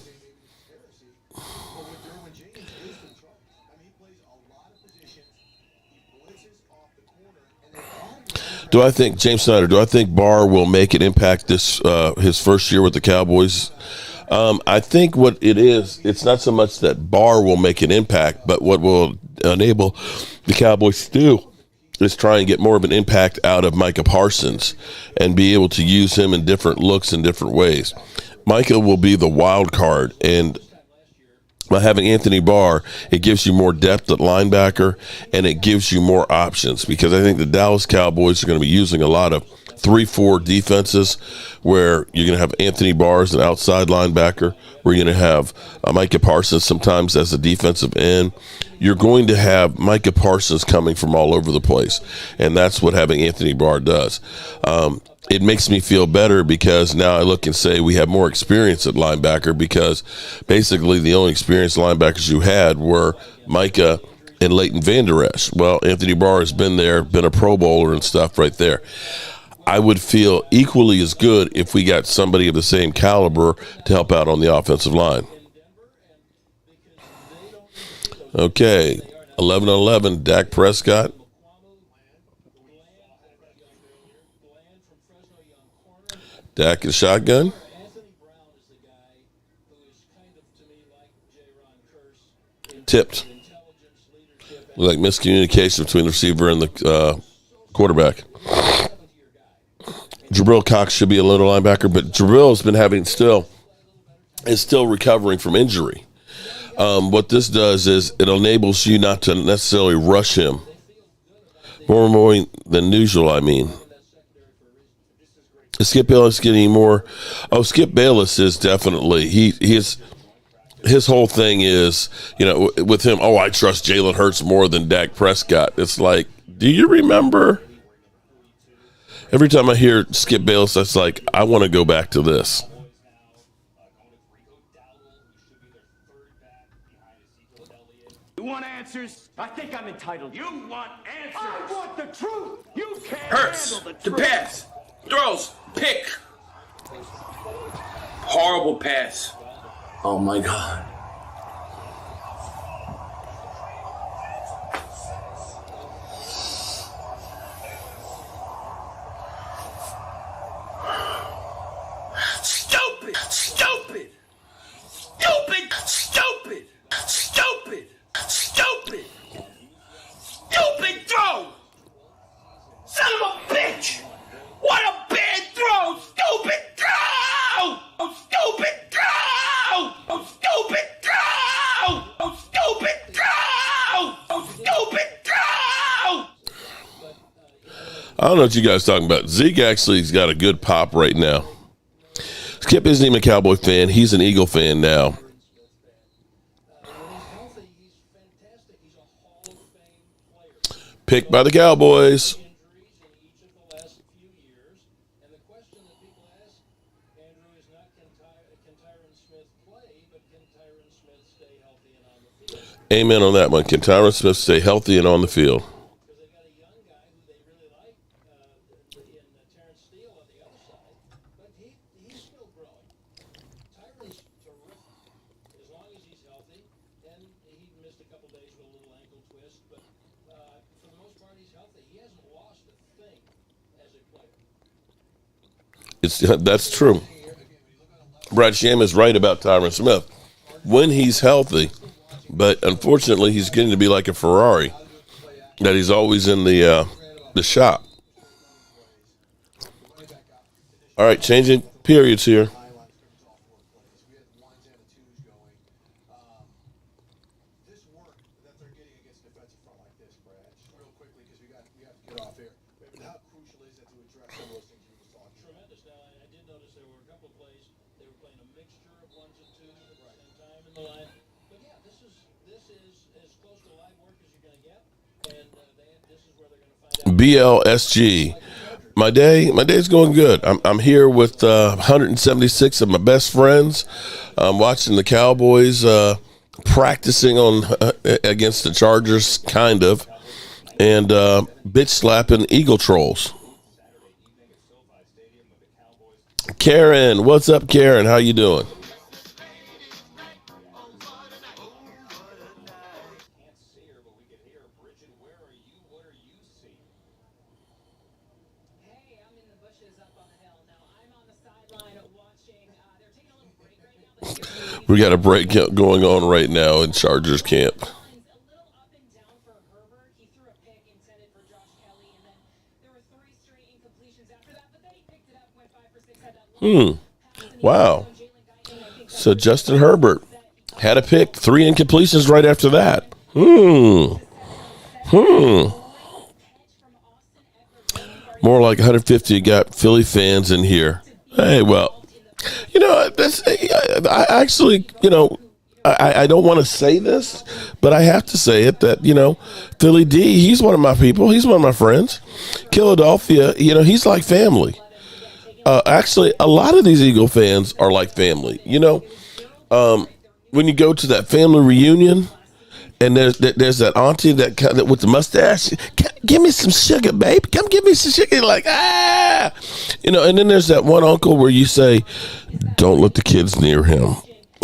Do I think Barr will make an impact this his first year with the Cowboys? I think what it is, it's not so much that Barr will make an impact, but what will enable the Cowboys to do is try and get more of an impact out of Micah Parsons and be able to use him in different looks in different ways. Micah will be the wild card, and by having Anthony Barr, it gives you more depth at linebacker, and it gives you more options, because I think the Dallas Cowboys are going to be using a lot of 3-4 defenses where you're going to have Anthony Barr as an outside linebacker, where you're going to have Micah Parsons sometimes as a defensive end. You're going to have Micah Parsons coming from all over the place, and that's what having Anthony Barr does. it makes me feel better because now I look and say we have more experience at linebacker, because basically the only experienced linebackers you had were Micah and Leighton Vander Esch. Well, Anthony Barr has been there, been a Pro Bowler and stuff right there. I would feel equally as good if we got somebody of the same caliber to help out on the offensive line. Okay, 11-11, Dak Prescott. Dak is shotgun. Tipped. Like miscommunication between the receiver and the quarterback. Jabril Cox should be a little linebacker, but Jabril has been is still recovering from injury. What this does is it enables you not to necessarily rush him. More than usual, I mean. Skip Bayless getting more. Oh, Skip Bayless is definitely his whole thing is, with him. Oh, I trust Jalen Hurts more than Dak Prescott. It's like, do you remember? Every time I hear Skip Bayless, that's like, I want to go back to this. You want answers? I think I'm entitled. You want answers? I want the truth. You can't Hurts. handle the The truth. pass. Throws. Pick. Horrible pass. Oh my God. Stupid. Stupid. Stupid. Stupid. Stupid. Stupid. Stupid throw. Son of a bitch. What a bad throw. Stupid throw. Oh, stupid throw. Oh, stupid throw. Oh, stupid throw. Oh, stupid throw. I don't know what you guys are talking about. Zeke actually has got a good pop right now. Skip isn't even a Cowboy fan. He's an Eagle fan now. Picked by the Cowboys. Amen on that one. Can Tyron Smith stay healthy and on the field? That's true. Brad Sham is right about Tyron Smith. When he's healthy, but unfortunately he's getting to be like a Ferrari, that he's always in the shop. All right, changing periods here. BLSG. My day's going good. I'm here with 176 of my best friends. I'm watching the Cowboys practicing on against the Chargers, kind of, and bitch slapping Eagle trolls. Karen, what's up, Karen? How you doing? We got a break going on right now in Chargers camp. Wow. So Justin Herbert had a pick, 3 incompletions right after that. More like 150 got Philly fans in here. Hey, well, that's I actually, I don't want to say this, but I have to say it that, Philly D, he's one of my people. He's one of my friends. Philadelphia, he's like family. Actually, a lot of these Eagle fans are like family. You know, when you go to that family reunion, and there's that auntie that with the mustache. Give me some sugar, babe. Come give me some sugar. You're like, you know. And then there's that one uncle where you say, "Don't let the kids near him."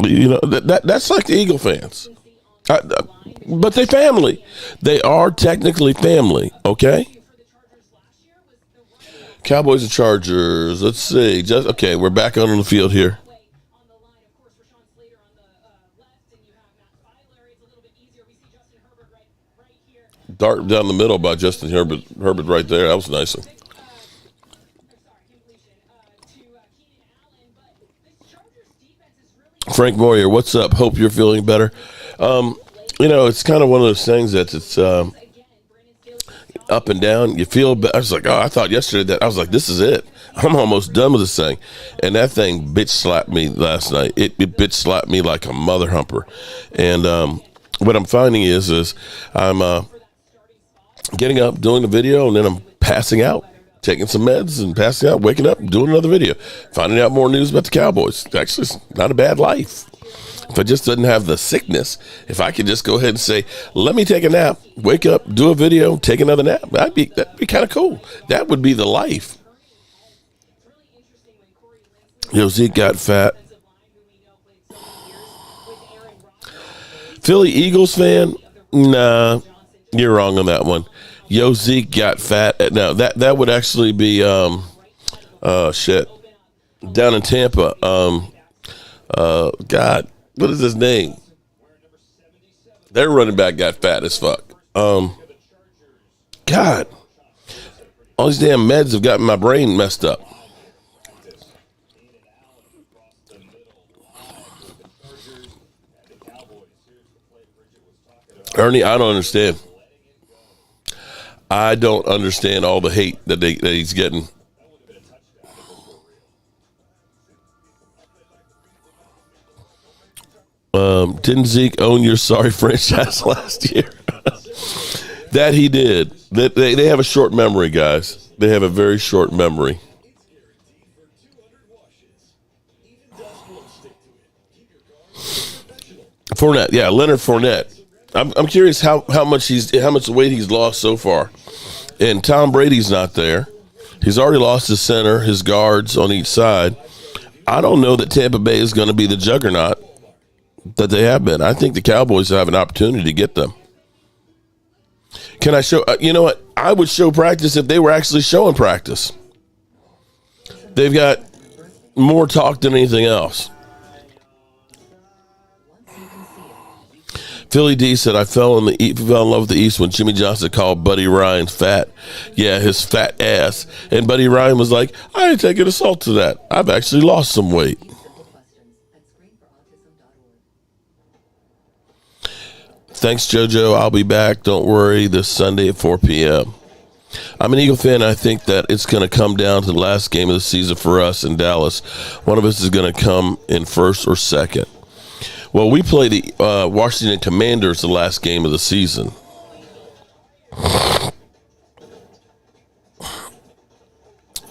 You know, that's like the Eagle fans. But they family. They are technically family. Okay. Cowboys and Chargers. Let's see. Okay. We're back on the field here. Dart down the middle by Justin Herbert. Herbert right there. That was nice. Frank Moyer, what's up? Hope you're feeling better. You know, it's kind of one of those things that it's up and down. You feel better. I was like, I thought yesterday that I was like, this is it. I'm almost done with this thing. And that thing bitch slapped me last night. It bitch slapped me like a mother humper. And what I'm finding is I'm getting up, doing the video, and then I'm passing out, taking some meds and passing out, waking up, doing another video, finding out more news about the Cowboys. Actually, it's not a bad life. If I just didn't have the sickness, if I could just go ahead and say, let me take a nap, wake up, do a video, take another nap, that'd be kind of cool. That would be the life. Yo, Zeke got fat. Philly Eagles fan? Nah, you're wrong on that one. Yo, Zeke got fat. Now, that would actually be, shit, down in Tampa. God, what is his name? Their running back got fat as fuck. God, all these damn meds have gotten my brain messed up. Ernie, I don't understand. I don't understand all the hate that he's getting. Didn't Zeke own your sorry franchise last year? That he did. They have a short memory, guys. They have a very short memory. Fournette, yeah, Leonard Fournette. I'm curious how much weight he's lost so far. And Tom Brady's not there. He's already lost his center, his guards on each side. I don't know that Tampa Bay is going to be the juggernaut that they have been. I think the Cowboys have an opportunity to get them. Can I show? You know what? I would show practice if they were actually showing practice. They've got more talk than anything else. Philly D said, I fell in love with the East when Jimmy Johnson called Buddy Ryan fat. Yeah, his fat ass. And Buddy Ryan was like, I ain't taking assault to that. I've actually lost some weight. Thanks, JoJo. I'll be back. Don't worry, this Sunday at 4 p.m. I'm an Eagle fan. I think that it's going to come down to the last game of the season for us in Dallas. One of us is going to come in first or second. Well, we play the Washington Commanders the last game of the season.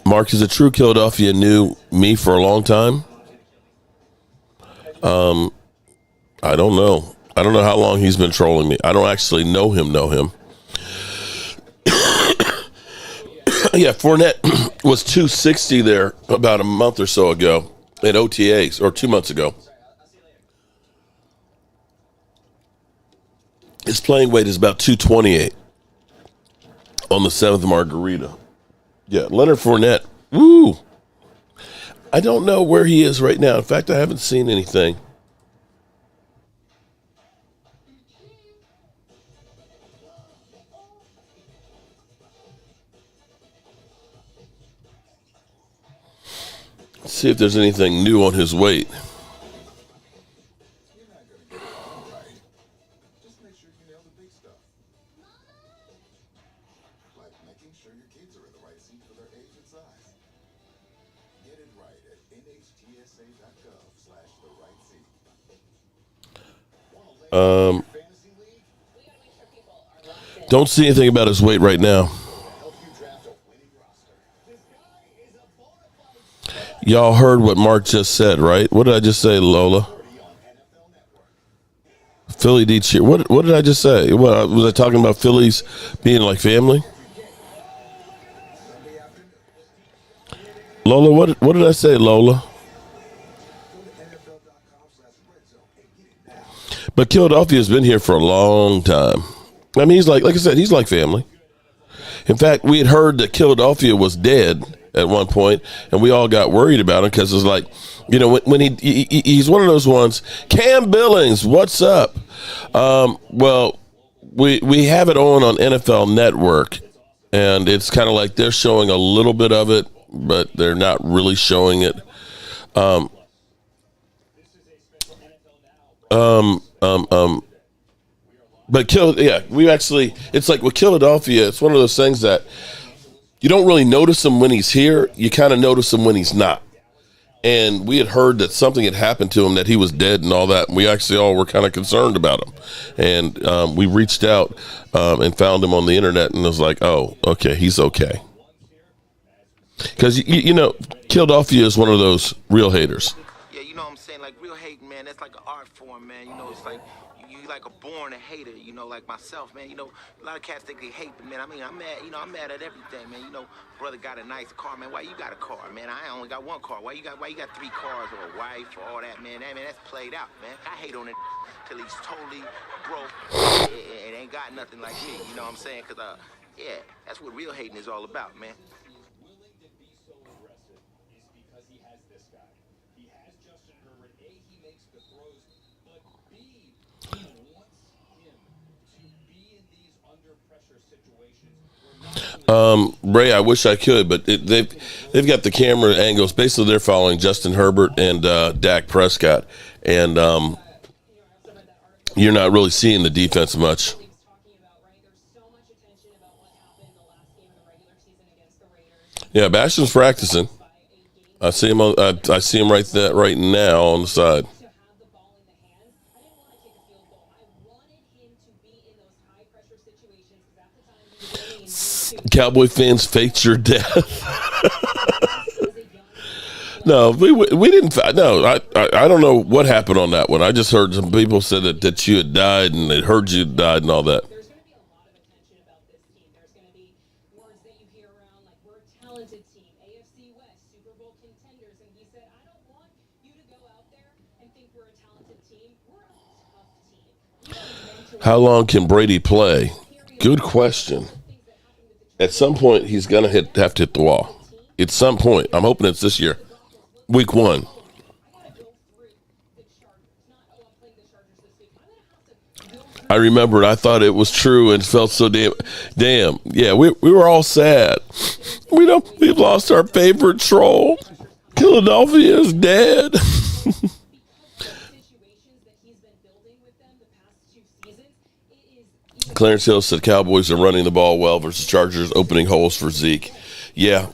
Mark, is it true Philadelphia knew me for a long time? I don't know. I don't know how long he's been trolling me. I don't actually know him. Yeah, Fournette was 260 there about a month or so ago at OTAs, or 2 months ago. His playing weight is about 228 on the 7th Margarita. Yeah, Leonard Fournette. Woo! I don't know where he is right now. In fact, I haven't seen anything. Let's see if there's anything new on his weight. Don't see anything about his weight right now. Y'all heard what Mark just said, right? What did I just say, Lola? Philly D cheer. What did I just say? What was I talking about? Phillies being like family? Lola, what did I say, Lola? But Philadelphia's been here for a long time. I mean, he's like I said, he's like family. In fact, we had heard that Philadelphia was dead at one point, and we all got worried about him because it was like, you know, when he's one of those ones. Cam Billings, what's up? Well, we have it on NFL Network, and it's kind of like they're showing a little bit of it, but they're not really showing it. But we actually, it's like with Philadelphia, it's one of those things that you don't really notice him when he's here. You kind of notice him when he's not. And we had heard that something had happened to him, that he was dead and all that. And we actually all were kind of concerned about him. And we reached out and found him on the internet, and it was like, oh, okay, he's okay. Because, you know, Philadelphia is one of those real haters. Yeah, you know what I'm saying? Like, real hating, man, that's like an art form, man. You know, it's like you like a born hater, you know, like myself, man. You know, a lot of cats think they hate, but, man, I mean, I'm mad, you know, I'm mad at everything, man. You know, brother got a nice car, man. Why you got a car, man? I only got one car. Why you got 3 cars or a wife or all that, man? Man, that's played out, man. I hate on it till he's totally broke and ain't got nothing like me, you know what I'm saying? Because, yeah, that's what real hating is all about, man. Ray, I wish I could, but they've got the camera angles. Basically, they're following Justin Herbert and Dak Prescott, and you're not really seeing the defense much. Yeah, Basham's practicing. I see him. I see him right now on the side. Cowboy fans faked your death. No, we didn't. No, I don't know what happened on that one. I just heard some people said that you had died, and they heard you had died and all that. There's going to be a lot of attention about this team. There's going to be words that you hear around like, we're a talented team, AFC West, Super Bowl contenders, and he said, I don't want you to go out there and think we're a talented team. We're a tough team. How long can Brady play? Good question. At some point, he's going to have to hit the wall. At some point. I'm hoping it's this year. Week 1. I remembered. I thought it was true and felt so damn. Yeah, we were all sad. We've lost our favorite troll. Philadelphia is dead. Clarence Hill said Cowboys are running the ball well versus Chargers opening holes for Zeke. Yeah.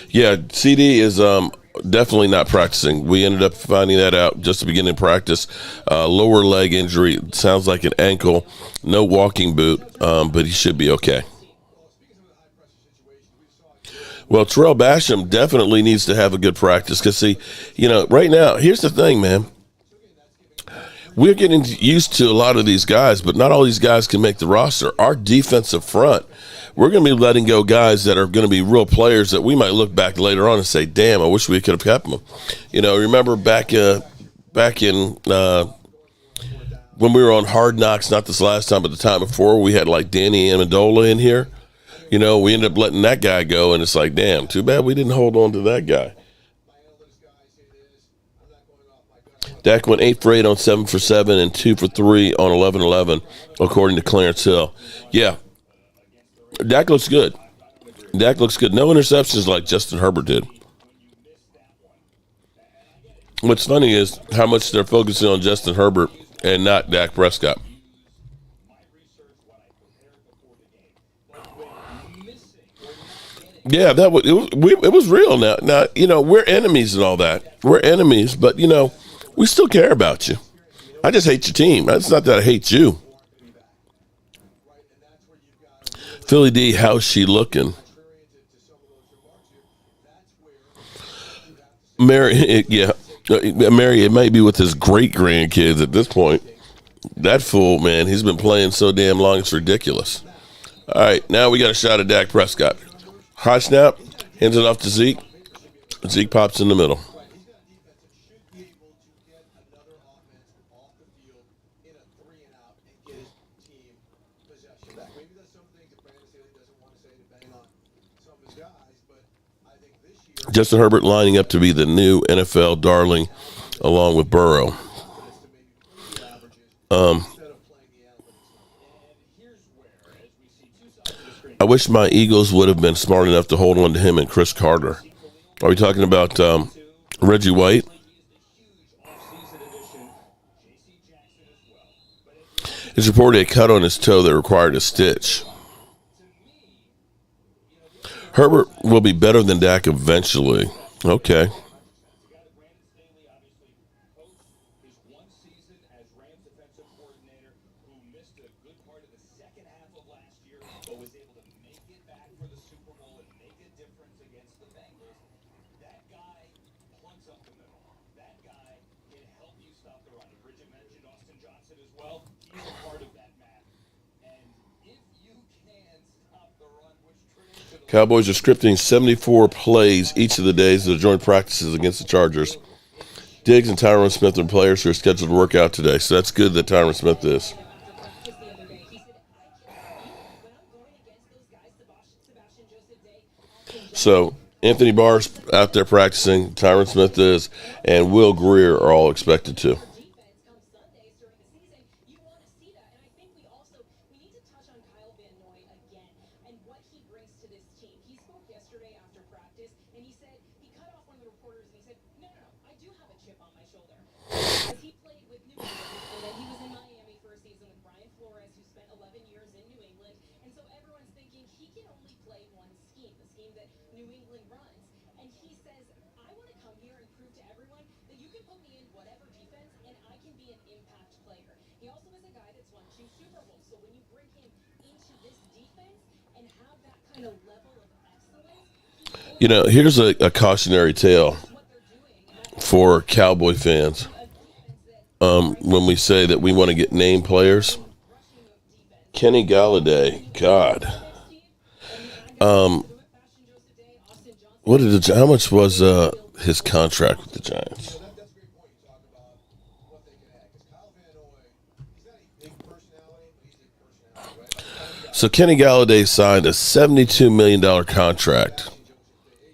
Yeah, CD is definitely not practicing. We ended up finding that out just to begin in practice. Lower leg injury. Sounds like an ankle. No walking boot, but he should be okay. Well, Terrell Basham definitely needs to have a good practice because, see, you know, right now, here's the thing, man. We're getting used to a lot of these guys, but not all these guys can make the roster. Our defensive front, we're going to be letting go guys that are going to be real players that we might look back later on and say, damn, I wish we could have kept them. You know, remember back in when we were on Hard Knocks, not this last time, but the time before, we had like Danny Amendola in here. You know, we ended up letting that guy go, and it's like, damn, too bad we didn't hold on to that guy. Dak went 8 for 8 on 7 for 7 and 2 for 3 on 11-11, according to Clarence Hill. Yeah, Dak looks good. Dak looks good. No interceptions like Justin Herbert did. What's funny is how much they're focusing on Justin Herbert and not Dak Prescott. Yeah, it was real. Now, you know, we're enemies and all that. We're enemies, but, you know, we still care about you. I just hate your team. It's not that I hate you. Philly D, how's she looking? Mary, yeah, Mary. It might be with his great grandkids at this point. That fool, man, he's been playing so damn long, it's ridiculous. All right, now we got a shot at Dak Prescott. High snap, hands it off to Zeke. Zeke pops in the middle. Right, he's got a defense that should be able to get another offense off the field in a 3-and-out and get his team possession back. Maybe that's some things that Brandon Staley doesn't want to say to bang on some of his guys, but I think this year Justin Herbert lining up to be the new NFL darling along with Burrow. I wish my Eagles would have been smart enough to hold on to him and Chris Carter. Are we talking about Reggie White? It's reported a cut on his toe that required a stitch. Herbert will be better than Dak eventually. Okay. Cowboys are scripting 74 plays each of the days of the joint practices against the Chargers. Diggs and Tyron Smith are players who are scheduled to work out today, so that's good that Tyron Smith is. So Anthony Barr's out there practicing, Tyron Smith is, and Will Greer are all expected to. You know, here's a cautionary tale for Cowboy fans. When we say that we want to get named players, Kenny Galladay, God, how much was his contract with the Giants? So Kenny Galladay signed a $72 million contract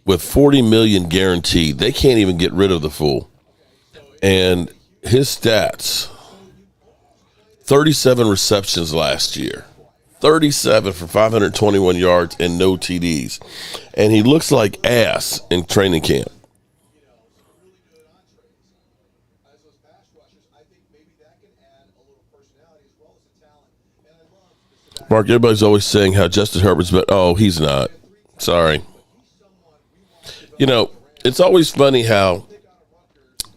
with $40 million guaranteed. They can't even get rid of the fool. And his stats, 37 receptions last year, 37 for 521 yards and no TDs. And he looks like ass in training camp. Mark, everybody's always saying how Justin Herbert's been. Oh, he's not. Sorry. You know, it's always funny how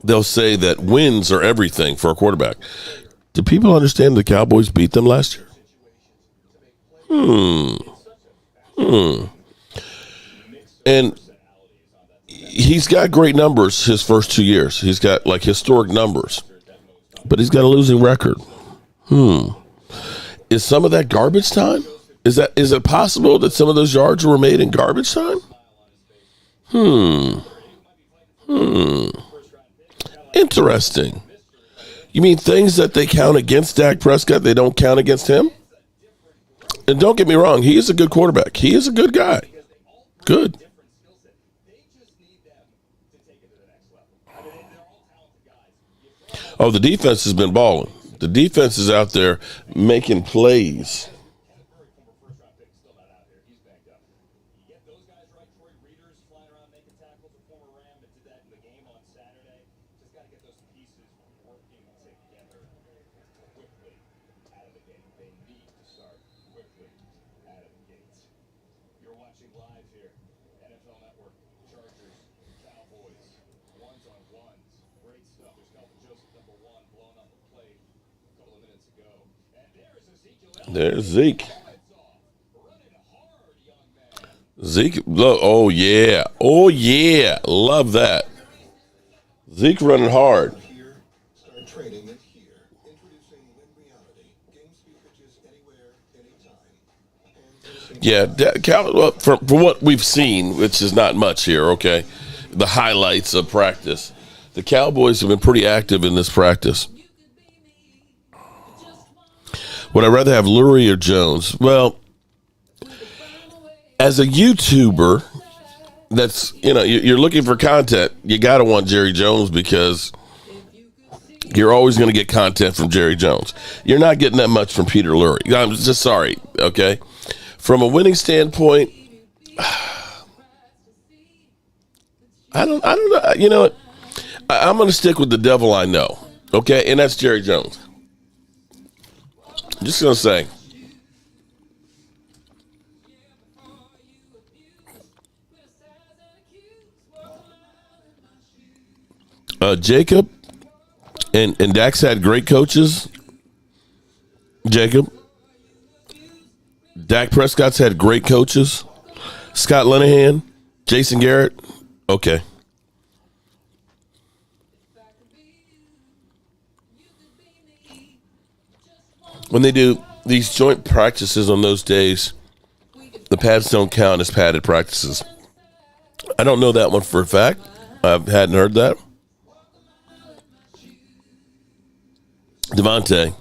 they'll say that wins are everything for a quarterback. Do people understand the Cowboys beat them last year? And he's got great numbers his first 2 years. He's got like historic numbers, but he's got a losing record. Is some of that garbage time? Is it possible that some of those yards were made in garbage time? Interesting. You mean things that they count against Dak Prescott, they don't count against him? And don't get me wrong, he is a good quarterback. He is a good guy. Good. Oh, the defense has been balling. The defense is out there making plays. There's Zeke. Zeke, look, oh yeah, love that. Zeke running hard. Here, start trading it here. Introducing Win Reality. Game speed pitches anywhere, anytime. Yeah, from what we've seen, which is not much here, okay, the highlights of practice, the Cowboys have been pretty active in this practice. Would I rather have Lurie or Jones? Well, as a YouTuber, that's, you're looking for content, you got to want Jerry Jones because you're always going to get content from Jerry Jones. You're not getting that much from Peter Lurie. I'm just sorry, okay? From a winning standpoint, I don't know. You know what? I'm going to stick with the devil I know, okay? And that's Jerry Jones. Just going to say. Jacob and Dax had great coaches. Jacob. Dak Prescott's had great coaches. Scott Linehan, Jason Garrett. Okay. When they do these joint practices on those days, the pads don't count as padded practices. I don't know that one for a fact. I hadn't heard that. Devontae,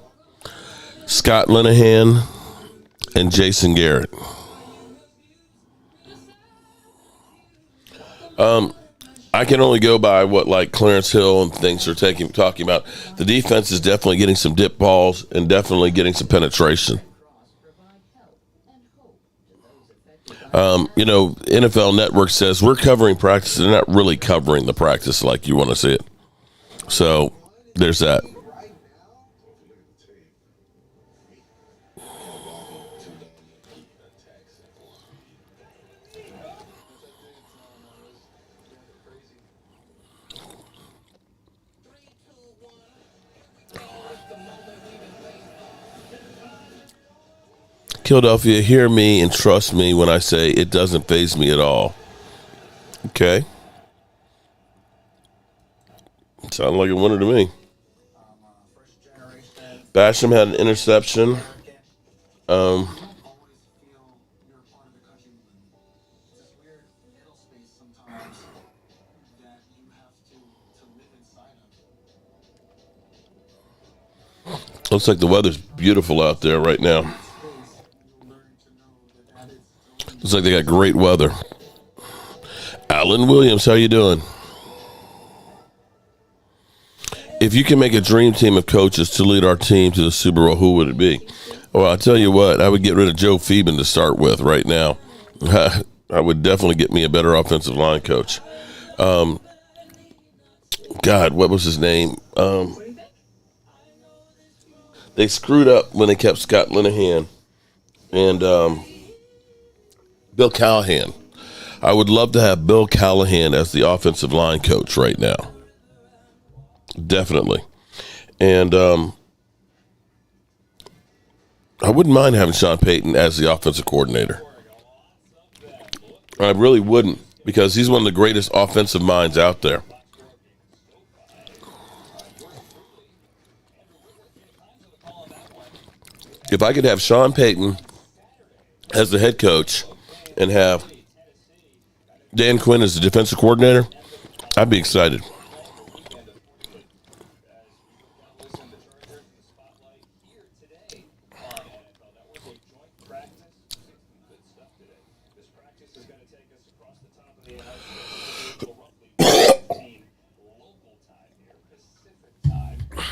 Scott Linehan, and Jason Garrett. I can only go by what like Clarence Hill and things are talking about. The defense is definitely getting some dip balls and definitely getting some penetration. NFL Network says we're covering practice. They're not really covering the practice like you want to see it. So there's that. Philadelphia, hear me and trust me when I say it doesn't faze me at all. Okay. Sounded like a winner to me. Basham had an interception. Looks like the weather's beautiful out there right now. Looks like they got great weather. Alan Williams, how you doing? If you can make a dream team of coaches to lead our team to the Super Bowl, who would it be? Well, I'll tell you what, I would get rid of Joe Phoeben to start with right now. I would definitely get me a better offensive line coach. God, what was his name? They screwed up when they kept Scott Linehan and Bill Callahan. I would love to have Bill Callahan as the offensive line coach right now. Definitely. And I wouldn't mind having Sean Payton as the offensive coordinator. I really wouldn't, because he's one of the greatest offensive minds out there. If I could have Sean Payton as the head coach and have Dan Quinn as the defensive coordinator, I'd be excited.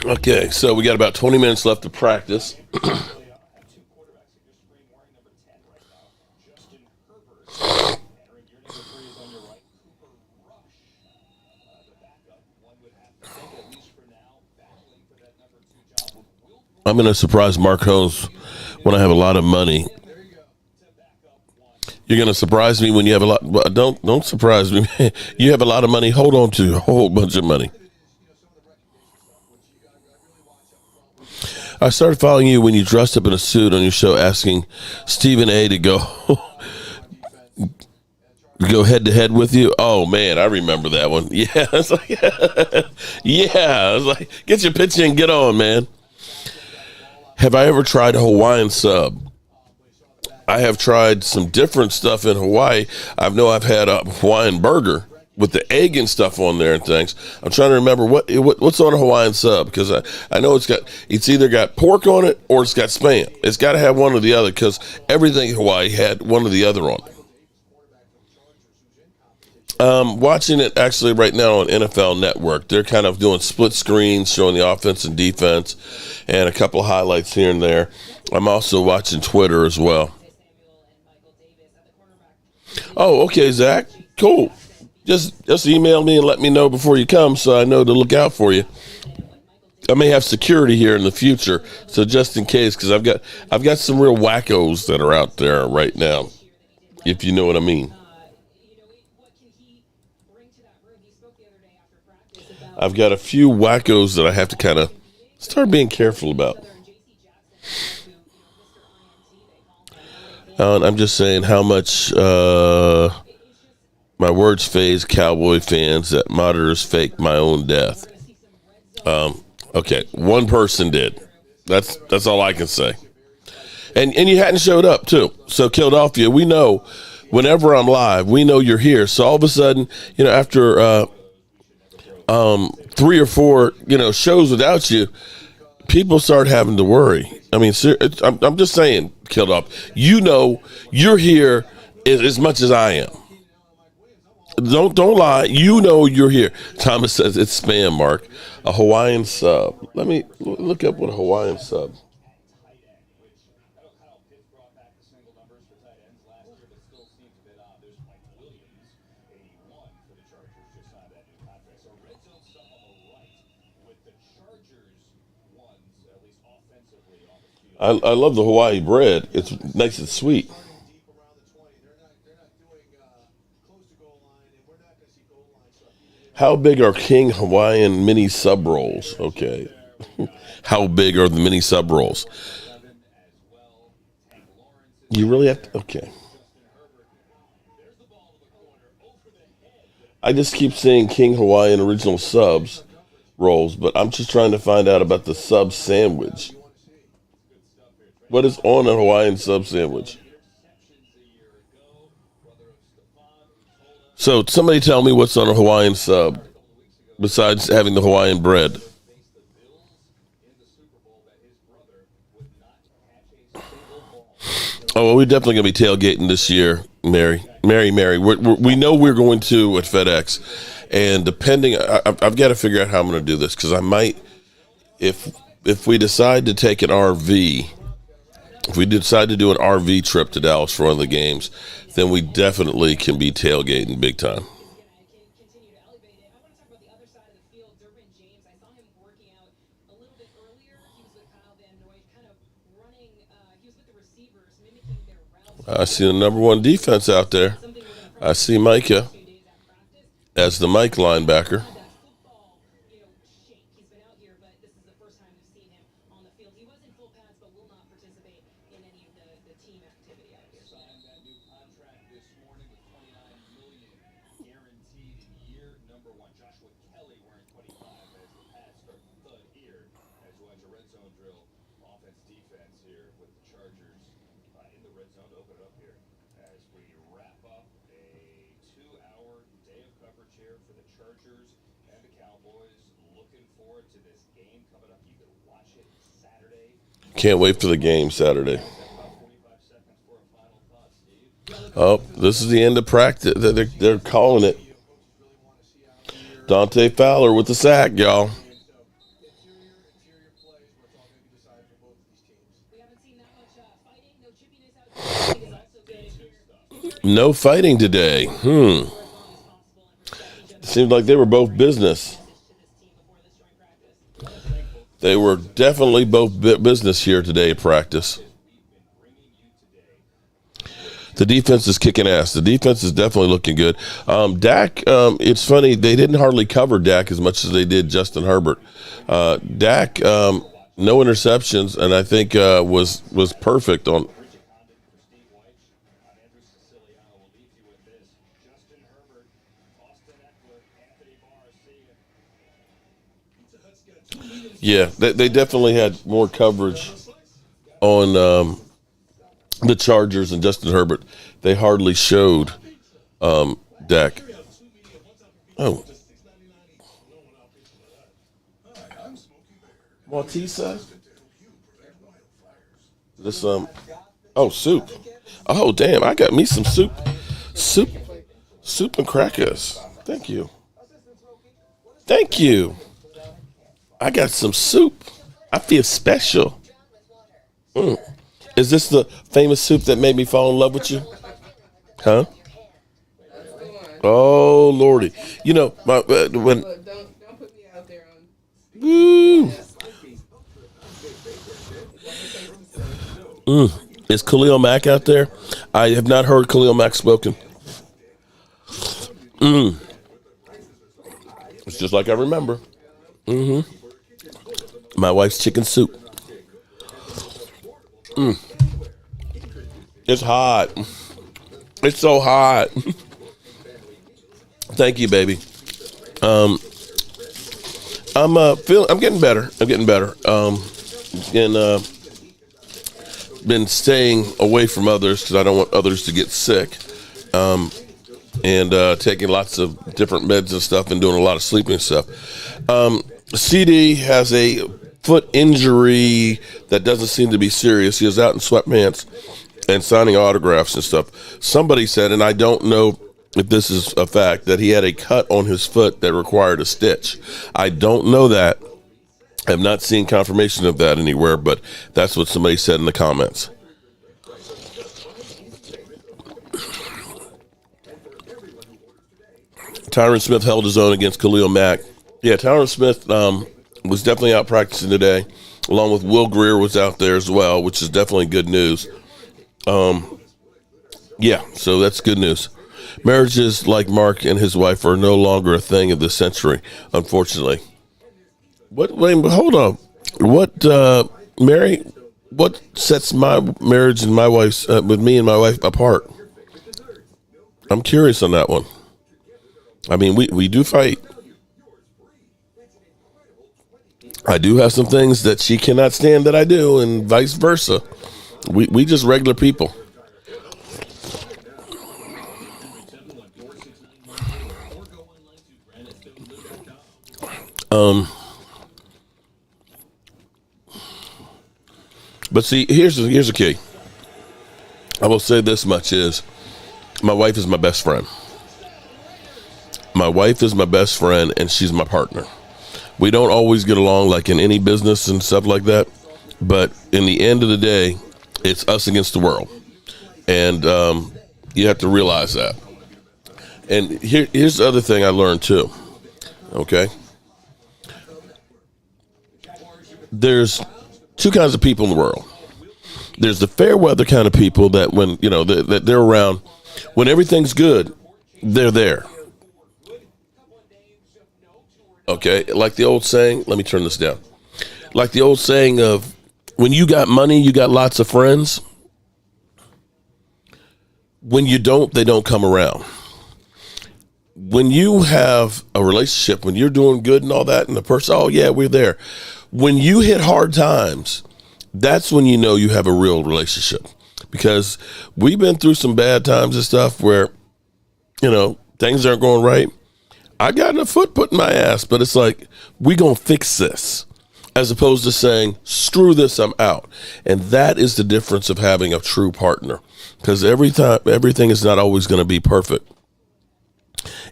Okay, so we got about 20 minutes left to practice. I'm going to surprise Mark Holmes when I have a lot of money. You're going to surprise me when you have a lot. Don't surprise me. You have a lot of money. Hold on to a whole bunch of money. I started following you when you dressed up in a suit on your show, asking Stephen A. to go Go head to head with you. Oh man, I remember that one. Yeah, it's like, yeah, it's like get your pitch in, get on, man. Have I ever tried a Hawaiian sub? I have tried some different stuff in Hawaii. I've had a Hawaiian burger with the egg and stuff on there and things. I'm trying to remember what's on a Hawaiian sub, because I know it's either got pork on it or it's got Spam. It's got to have one or the other, because everything in Hawaii had one or the other on it. Watching it actually right now on NFL Network. They're kind of doing split screens showing the offense and defense and a couple of highlights here and there. I'm also watching Twitter as well. Oh, okay, Zach. Cool. Just email me and let me know before you come so I know to look out for you. I may have security here in the future, so just in case, because I've got some real wackos that are out there right now, if you know what I mean. I've got a few wackos that I have to kind of start being careful about. And I'm just saying how much my words phase Cowboy fans that monitors fake my own death. Okay, one person did. That's all I can say. And you hadn't showed up too. So Philadelphia, we know whenever I'm live, we know you're here. So all of a sudden, after 3 or 4, shows without you, people start having to worry. I mean, I'm just saying, Philadelphia, you're here as much as I am. Don't lie. You're here. Thomas says it's spam, Mark. A Hawaiian sub. Let me look up what a Hawaiian sub. I love the Hawaii bread. It's nice and sweet. How big are King Hawaiian mini sub rolls? Okay. How big are the mini sub rolls? You really have to, okay. I just keep saying King Hawaiian original subs rolls, but I'm just trying to find out about the sub sandwich. What is on a Hawaiian sub sandwich? So somebody tell me what's on a Hawaiian sub besides having the Hawaiian bread. Oh, well, we're definitely going to be tailgating this year, Mary. We know we're going to at FedEx, and depending, I've got to figure out how I'm going to do this, because I might, if we decide to take an RV. If we decide to do an RV trip to Dallas for one of the games, then we definitely can be tailgating big time. I see the number one defense out there. I see Micah as the Mike linebacker. Can't wait for the game Saturday. Oh, this is the end of practice. They're calling it. Dante Fowler with the sack, y'all. No fighting today. Seemed like they were both business. They were definitely both business here today at practice. The defense is kicking ass. The defense is definitely looking good. Dak, it's funny, they didn't hardly cover Dak as much as they did Justin Herbert. Dak, no interceptions, and I think was perfect on. Yeah, they definitely had more coverage on the Chargers and Justin Herbert. They hardly showed Dak. Oh. Maltesa? This oh, soup. Oh, damn, I got me some soup. Soup and crackers. Thank you. Thank you. I got some soup. I feel special. Is this the famous soup that made me fall in love with you? Huh? Oh, Lordy. You know, when... Don't put me out there on... Woo. Is Khalil Mack out there? I have not heard Khalil Mack spoken. It's just like I remember. My wife's chicken soup. It's hot. It's so hot. Thank you, baby. I'm getting better. Been staying away from others because I don't want others to get sick. And taking lots of different meds and stuff and doing a lot of sleeping stuff. CD has a foot injury that doesn't seem to be serious. He was out in sweatpants and signing autographs and stuff. Somebody said, and I don't know if this is a fact, that he had a cut on his foot that required a stitch. I don't know that. I have not seen confirmation of that anywhere, but that's what somebody said in the comments. Tyron Smith held his own against Khalil Mack. Yeah, Tyron Smith was definitely out practicing today, along with Will Greer was out there as well, which is definitely good news. Yeah, so that's good news. Marriages like Mark and his wife are no longer a thing of the century, unfortunately. Wait, hold on. What, Mary? What sets my marriage and my wife's with me and my wife apart? I'm curious on that one. I mean, we do fight. I do have some things that she cannot stand that I do, and vice versa. We just regular people. But see, here's the key. I will say this much is, my wife is my best friend. My wife is my best friend, and she's my partner. We don't always get along like in any business and stuff like that, but in the end of the day, it's us against the world. And you have to realize that. And here's the other thing I learned too, okay? There's two kinds of people in the world. There's the fair weather kind of people that when, you know, that they're around, when everything's good, they're there. Okay, like the old saying, let me turn this down. Like the old saying of, when you got money, you got lots of friends. When you don't, they don't come around. When you have a relationship, when you're doing good and all that, and the person, oh yeah, we're there. When you hit hard times, that's when you know you have a real relationship. Because we've been through some bad times and stuff where, you know, things aren't going right. I got a foot put in my ass, but it's like, we gonna fix this, as opposed to saying, screw this, I'm out. And that is the difference of having a true partner, because everything is not always going to be perfect.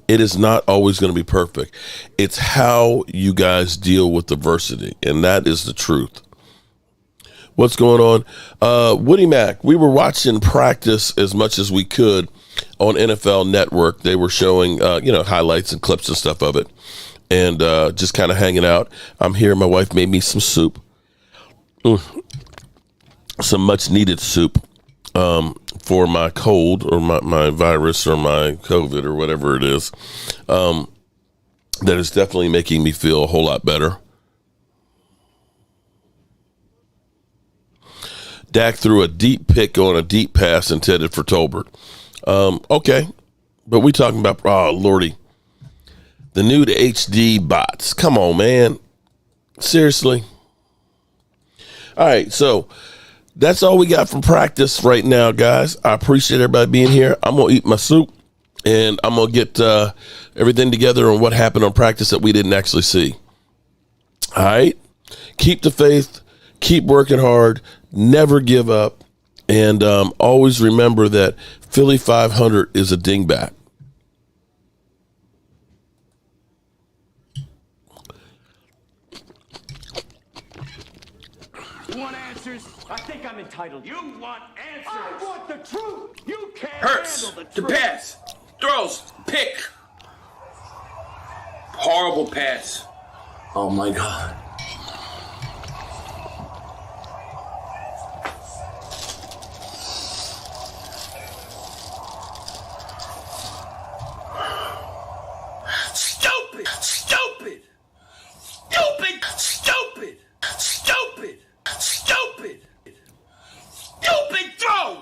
It is not always going to be perfect. It's how you guys deal with adversity, and that is the truth. What's going on? Woody Mack, we were watching practice as much as we could on NFL Network. They were showing, highlights and clips and stuff of it, and just kind of hanging out. I'm here. My wife made me some soup, some much needed soup for my cold or my virus or my COVID or whatever it is. That is definitely making me feel a whole lot better. Dak threw a deep pick on a deep pass intended for Tolbert. Okay, but we talking about, oh, Lordy, the new to HD bots. Come on, man. Seriously. All right, so that's all we got from practice right now, guys. I appreciate everybody being here. I'm going to eat my soup, and I'm going to get everything together on what happened on practice that we didn't actually see. All right? Keep the faith. Keep working hard. Never give up. And always remember that Philly 500 is a dingbat. You want answers? I think I'm entitled. You want answers? I want the truth. You can't Hurts. handle the The truth. pass. Throws. Pick. Horrible pass. Oh my God. Stupid. Stupid. Stupid. Stupid. Stupid. Stupid. Stupid throw.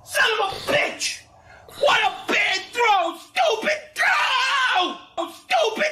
Son of a